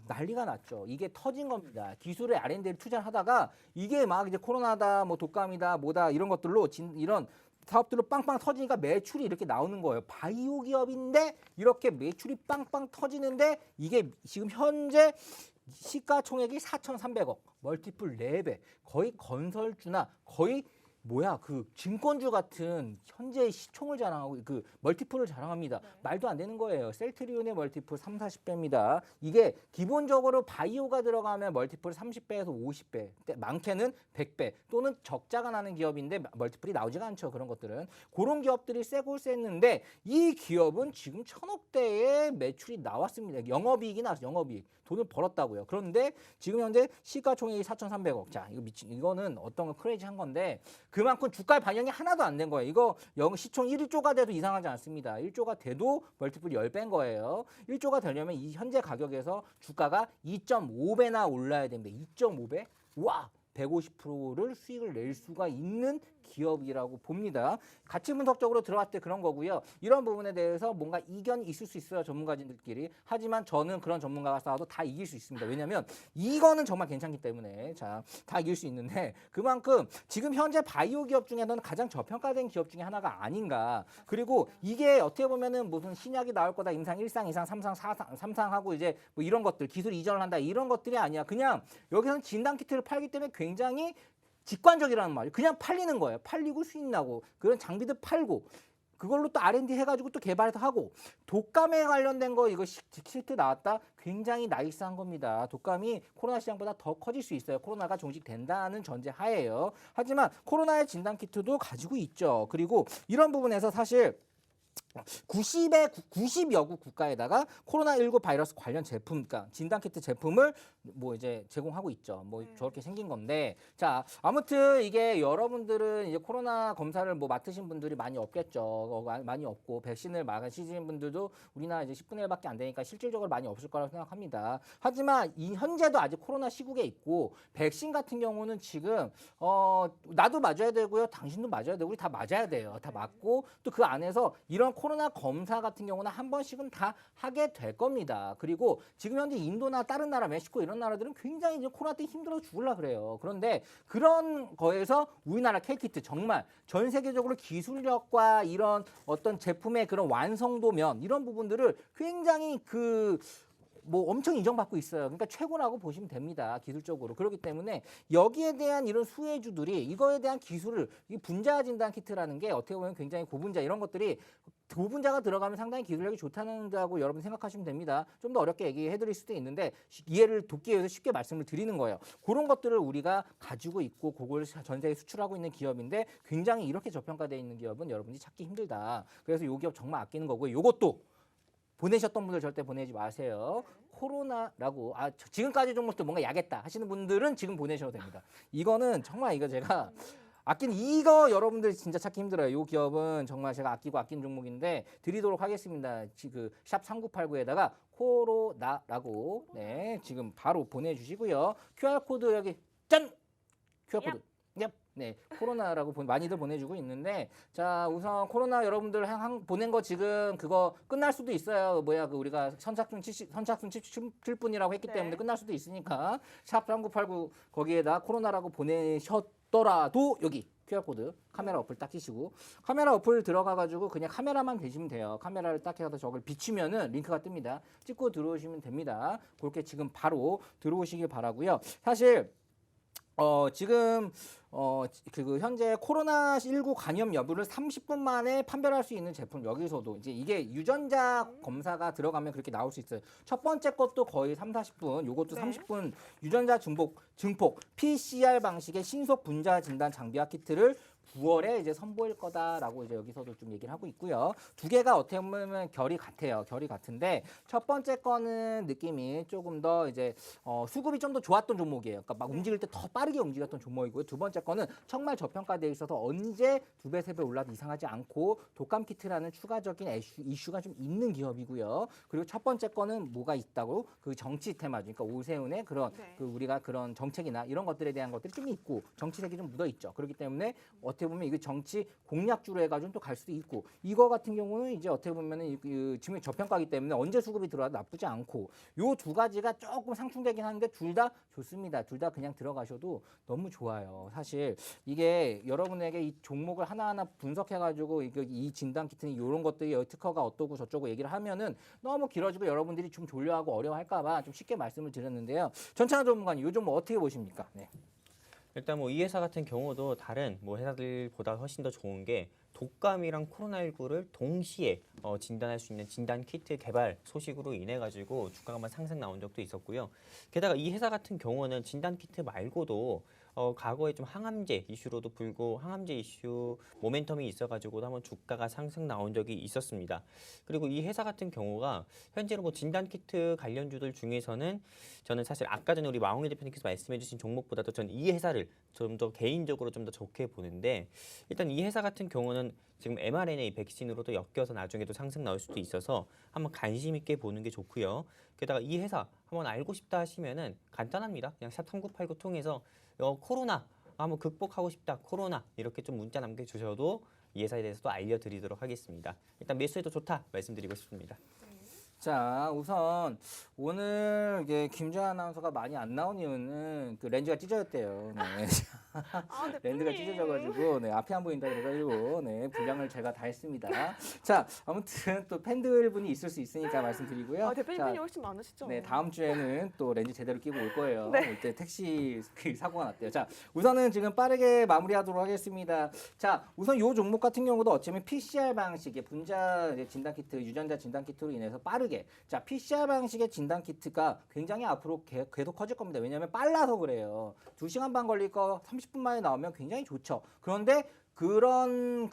[SPEAKER 1] 난리가 났죠. 이게 터진 겁니다. 기술에 R&D를 투자를 하다가 이게 막 이제 코로나다, 뭐 독감이다, 뭐다 이런 것들로 이런 사업들로 빵빵 터지니까 매출이 이렇게 나오는 거예요. 바이오 기업인데 이렇게 매출이 빵빵 터지는데 이게 지금 현재 시가총액이 4,300억, 멀티플 4배, 거의 건설주나 거의 그 증권주 같은 현재의 시총을 자랑하고 그 멀티플을 자랑합니다.
[SPEAKER 3] 네.
[SPEAKER 1] 말도 안 되는 거예요. 셀트리온의 멀티플 3, 40배입니다. 이게 기본적으로 바이오가 들어가면 멀티플 30배에서 50배, 많게는 100배 또는 적자가 나는 기업인데 멀티플이 나오지가 않죠. 그런 것들은. 그런 기업들이 세고 셌는데 이 기업은 지금 1,000억대의 매출이 나왔습니다. 영업이익이 나왔어요. 영업이익. 돈을 벌었다고요. 그런데 지금 현재 시가총액이 4,300억. 자, 이거는 어떤 크레이지한 건데 그만큼 주가의 반영이 하나도 안 된 거예요. 이거 시총 1조가 돼도 이상하지 않습니다. 1조가 돼도 멀티플 10배인 거예요. 1조가 되려면 이 현재 가격에서 주가가 2.5배나 올라야 됩니다. 2.5배? 와! 150%를 수익을 낼 수가 있는 기업이라고 봅니다. 가치 분석적으로 들어갔을 때 그런 거고요. 이런 부분에 대해서 뭔가 이견이 있을 수 있어요. 전문가들끼리. 하지만 저는 그런 전문가가 싸워도 다 이길 수 있습니다. 왜냐하면 이거는 정말 괜찮기 때문에 자, 다 이길 수 있는데 그만큼 지금 현재 바이오 기업 중에는 가장 저평가된 기업 중에 하나가 아닌가. 그리고 이게 어떻게 보면은 무슨 신약이 나올 거다. 임상 1상, 2상, 3상, 4상, 3상 하고 이제 뭐 이런 것들 기술 이전을 한다. 이런 것들이 아니야. 그냥 여기서는 진단 키트를 팔기 때문에 굉장히 직관적이라는 말이에요. 그냥 팔리는 거예요. 팔리고 수익 나고 그런 장비들 팔고 그걸로 또 R&D 해가지고 또 개발해서 하고 독감에 관련된 거 이거 키트 나왔다. 굉장히 나이스한 겁니다. 독감이 코로나 시장보다 더 커질 수 있어요. 코로나가 종식된다는 전제 하에요. 하지만 코로나의 진단 키트도 가지고 있죠. 그리고 이런 부분에서 사실 90여 국 국가에다가 코로나19 바이러스 관련 제품, 그러니까 진단키트 제품을 뭐 이제 제공하고 있죠. 뭐 저렇게 생긴 건데, 자 아무튼 이게 여러분들은 이제 코로나 검사를 뭐 맡으신 분들이 많이 없겠죠. 많이 없고 백신을 맞으신 분들도 우리나라 이제 10분의 1밖에 안 되니까 실질적으로 많이 없을 거라고 생각합니다. 하지만 이 현재도 아직 코로나 시국에 있고 백신 같은 경우는 지금 나도 맞아야 되고요, 당신도 맞아야 되고 우리 다 맞아야 돼요. 다 맞고 또 그 안에서 이런 코로나 검사 같은 경우는 한 번씩은 다 하게 될 겁니다. 그리고 지금 현재 인도나 다른 나라, 멕시코 이런 나라들은 굉장히 이제 코로나 때 힘들어 죽을라 그래요. 그런데 그런 거에서 우리나라 K키트 정말 전 세계적으로 기술력과 이런 어떤 제품의 그런 완성도면 이런 부분들을 굉장히 뭐 엄청 인정받고 있어요. 그러니까 최고라고 보시면 됩니다. 기술적으로. 그렇기 때문에 여기에 대한 이런 수혜주들이 이거에 대한 기술을 이 분자 진단 키트라는 게 어떻게 보면 굉장히 고분자 이런 것들이 고분자가 들어가면 상당히 기술력이 좋다고 여러분 생각하시면 됩니다. 좀 더 어렵게 얘기해 드릴 수도 있는데 이해를 돕기 위해서 쉽게 말씀을 드리는 거예요. 그런 것들을 우리가 가지고 있고 그걸 전 세계에 수출하고 있는 기업인데 굉장히 이렇게 저평가되어 있는 기업은 여러분이 찾기 힘들다. 그래서 이 기업 정말 아끼는 거고요. 이것도 보내셨던 분들 절대 보내지 마세요. 코로나라고 지금까지 종목도 뭔가 야겠다 하시는 분들은 지금 보내셔도 됩니다. 이거는 정말 이거 제가 아끼는 이거 여러분들 진짜 찾기 힘들어요. 이 기업은 정말 제가 아끼고 아낀 종목인데 드리도록 하겠습니다. 그 샵 3989에다가 코로나라고 네 지금 바로 보내주시고요. QR 코드 여기 짠 QR 코드. 얍. 네, 코로나라고 많이들 보내주고 있는데, 자, 우선 코로나 여러분들 보낸 거 지금 그거 끝날 수도 있어요. 뭐야, 우리가 선착순 77분이라고 했기
[SPEAKER 3] 네.
[SPEAKER 1] 때문에 끝날 수도 있으니까, 샵 3989 거기에다 코로나라고 보내셨더라도 여기 QR코드 카메라 어플 딱 끼시고, 카메라 어플 들어가가지고 그냥 카메라만 대시면 돼요. 카메라를 딱 해서 저걸 비추면은 링크가 뜹니다. 찍고 들어오시면 됩니다. 그렇게 지금 바로 들어오시길 바라고요. 사실, 지금 현재 코로나19 감염 여부를 30분 만에 판별할 수 있는 제품 여기서도 이제 이게 유전자 검사가 들어가면 그렇게 나올 수 있어요. 첫 번째 것도 거의 30~40분, 요것도
[SPEAKER 3] 네.
[SPEAKER 1] 30분 유전자 증폭 PCR 방식의 신속 분자 진단 장비와 키트를 9월에 이제 선보일 거다라고 이제 여기서도 좀 얘기를 하고 있고요. 두 개가 어떻게 보면 결이 같아요. 결이 같은데 첫 번째 거는 느낌이 조금 더 이제 수급이 좀 더 좋았던 종목이에요. 그러니까 막 움직일 때 더 빠르게 움직였던 종목이고요. 두 번째 거는 정말 저평가되어 있어서 언제 2배, 3배 올라도 이상하지 않고 독감 키트라는 추가적인 이슈가 좀 있는 기업이고요. 그리고 첫 번째 거는 뭐가 있다고 그 정치 테마죠. 그러니까 오세훈의 그런
[SPEAKER 3] 네.
[SPEAKER 1] 우리가 그런 정책이나 이런 것들에 대한 것들이 좀 있고 정치색이 좀 묻어 있죠. 그렇기 때문에 어떻게 보면 이게 정치 공약주로 해가지고 또 갈 수도 있고 이거 같은 경우는 이제 어떻게 보면은 지금 저평가이기 때문에 언제 수급이 들어와도 나쁘지 않고 요 두 가지가 조금 상충되긴 하는데 둘 다 좋습니다. 둘 다 그냥 들어가셔도 너무 좋아요. 사실 이게 여러분에게 이 종목을 하나하나 분석해가지고 이 진단 키트는 이런 것들이 특허가 어떠고 저쩌고 얘기를 하면은 너무 길어지고 여러분들이 좀 졸려하고 어려워할까봐 좀 쉽게 말씀을 드렸는데요. 전찬호 전문가님 요 종목 어떻게 보십니까? 네.
[SPEAKER 2] 일단 뭐 이 회사 같은 경우도 다른 뭐 회사들보다 훨씬 더 좋은 게 독감이랑 코로나19를 동시에 진단할 수 있는 진단 키트 개발 소식으로 인해 가지고 주가가 한번 상승 나온 적도 있었고요. 게다가 이 회사 같은 경우는 진단 키트 말고도 과거에 좀 항암제 이슈로도 불고 항암제 이슈 모멘텀이 있어가지고도 한번 주가가 상승 나온 적이 있었습니다. 그리고 이 회사 같은 경우가 현재로 뭐 진단 키트 관련주들 중에서는 저는 사실 아까 전에 우리 마홍희 대표님께서 말씀해주신 종목보다도 저는 이 회사를 좀 더 개인적으로 좀 더 좋게 보는데 일단 이 회사 같은 경우는 지금 mRNA 백신으로도 엮여서 나중에도 상승 나올 수도 있어서 한번 관심 있게 보는 게 좋고요. 게다가 이 회사 한번 알고 싶다 하시면은 간단합니다. 그냥 샵 3989 통해서 코로나 한번 극복하고 싶다. 코로나 이렇게 좀 문자 남겨주셔도 이 회사에 대해서도 알려드리도록 하겠습니다. 일단 매수해도 좋다 말씀드리고 싶습니다.
[SPEAKER 1] 자, 우선 오늘 이게 김주환 아나운서가 많이 안 나온 이유는 그 렌즈가 찢어졌대요. 네. 렌즈가 찢어져가지고 네, 앞이 안 보인다 그래가지고 네, 분량을 제가 다 했습니다. 자, 아무튼 또 팬들분이 있을 수 있으니까 말씀드리고요.
[SPEAKER 3] 대표님
[SPEAKER 1] 자,
[SPEAKER 3] 팬이 훨씬 많으시죠?
[SPEAKER 1] 네, 다음 주에는 또 렌즈 제대로 끼고 올 거예요.
[SPEAKER 3] 네.
[SPEAKER 1] 올 때 택시 사고가 났대요. 자, 우선은 지금 빠르게 마무리하도록 하겠습니다. 자, 우선 이 종목 같은 경우도 어쩌면 PCR 방식의 분자 진단 키트, 유전자 진단 키트로 인해서 빠르게 자, PCR 방식의 진단 키트가 굉장히 앞으로 계속 커질 겁니다. 왜냐하면 빨라서 그래요. 2시간 반 걸릴 거 30분 만에 나오면 굉장히 좋죠. 그런데 그런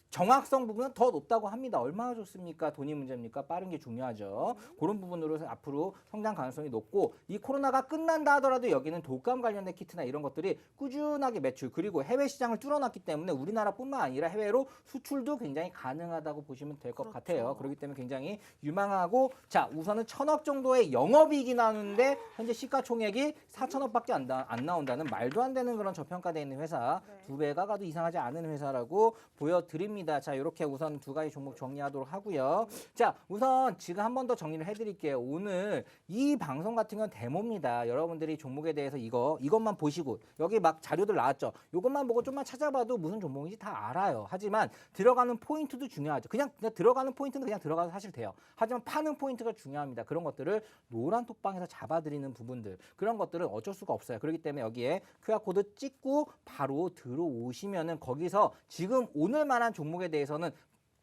[SPEAKER 1] 정확성 부분은 더 높다고 합니다. 얼마나 좋습니까? 돈이 문제입니까? 빠른 게 중요하죠. 그런 부분으로 앞으로 성장 가능성이 높고 이 코로나가 끝난다 하더라도 여기는 독감 관련된 키트나 이런 것들이 꾸준하게 매출 그리고 해외 시장을 뚫어놨기 때문에 우리나라뿐만 아니라 해외로 수출도 굉장히 가능하다고 보시면 될 것 같아요. 그렇기 때문에 굉장히 유망하고 자 우선은 1,000억 정도의 영업이익이 나오는데 현재 시가총액이 4,000억밖에 안 나온다는 말도 안 되는 그런 저평가되어 있는 회사
[SPEAKER 3] 네.
[SPEAKER 1] 2배가 가도 이상하지 않은 회사라고 보여드립니다. 자, 이렇게 우선 두 가지 종목 정리하도록 하고요. 자, 우선 지금 한 번 더 정리를 해드릴게요. 오늘 이 방송 같은 건 데모입니다. 여러분들이 종목에 대해서 이것만 보시고 여기 막 자료들 나왔죠. 이것만 보고 좀만 찾아봐도 무슨 종목인지 다 알아요. 하지만 들어가는 포인트도 중요하죠. 그냥 들어가는 포인트는 그냥 들어가서 사실 돼요. 하지만 파는 포인트가 중요합니다. 그런 것들을 노란 톡방에서 잡아드리는 부분들 그런 것들은 어쩔 수가 없어요. 그렇기 때문에 여기에 QR코드 찍고 바로 들어오시면은 거기서 지금 오늘만한 종목에 대해서는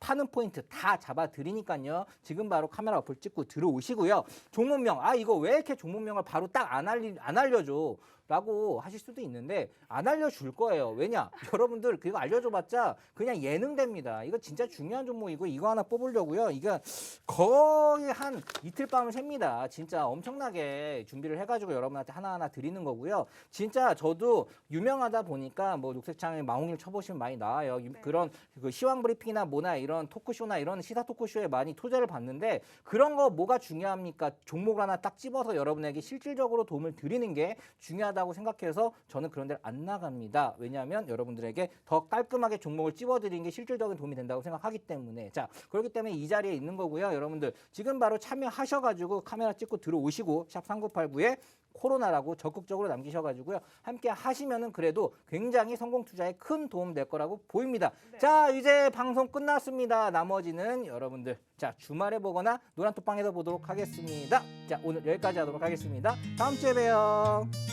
[SPEAKER 1] 파는 포인트 다 잡아드리니까요. 지금 바로 카메라 어플 찍고 들어오시고요. 종목명, 이거 왜 이렇게 종목명을 바로 딱 안 알려줘? 라고 하실 수도 있는데 안 알려줄 거예요. 왜냐? 여러분들 그거 알려줘봤자 그냥 예능됩니다. 이거 진짜 중요한 종목이고 이거 하나 뽑으려고요. 이거 거의 한 이틀 밤을 셉니다. 진짜 엄청나게 준비를 해가지고 여러분한테 하나하나 드리는 거고요. 진짜 저도 유명하다 보니까 뭐 녹색창에 마홍일 쳐보시면 많이 나와요. 그런 그 시황 브리핑이나 뭐나 이런 토크쇼나 이런 시사 토크쇼에 많이 투자를 받는데 그런 거 뭐가 중요합니까? 종목을 하나 딱 집어서 여러분에게 실질적으로 도움을 드리는 게 중요하다고 생각해서 저는 그런 데를 안 나갑니다. 왜냐하면 여러분들에게 더 깔끔하게 종목을 집어드리는 게 실질적인 도움이 된다고 생각하기 때문에 자 그렇기 때문에 이 자리에 있는 거고요. 여러분들 지금 바로 참여하셔가지고 카메라 찍고 들어오시고 샵 3989에 코로나라고 적극적으로 남기셔가지고요. 함께 하시면은 그래도 굉장히 성공 투자에 큰 도움 될 거라고 보입니다.
[SPEAKER 3] 네.
[SPEAKER 1] 자 이제 방송 끝났습니다. 나머지는 여러분들 자 주말에 보거나 노란톡방에서 보도록 하겠습니다. 자 오늘 여기까지 하도록 하겠습니다. 다음 주에 봬요.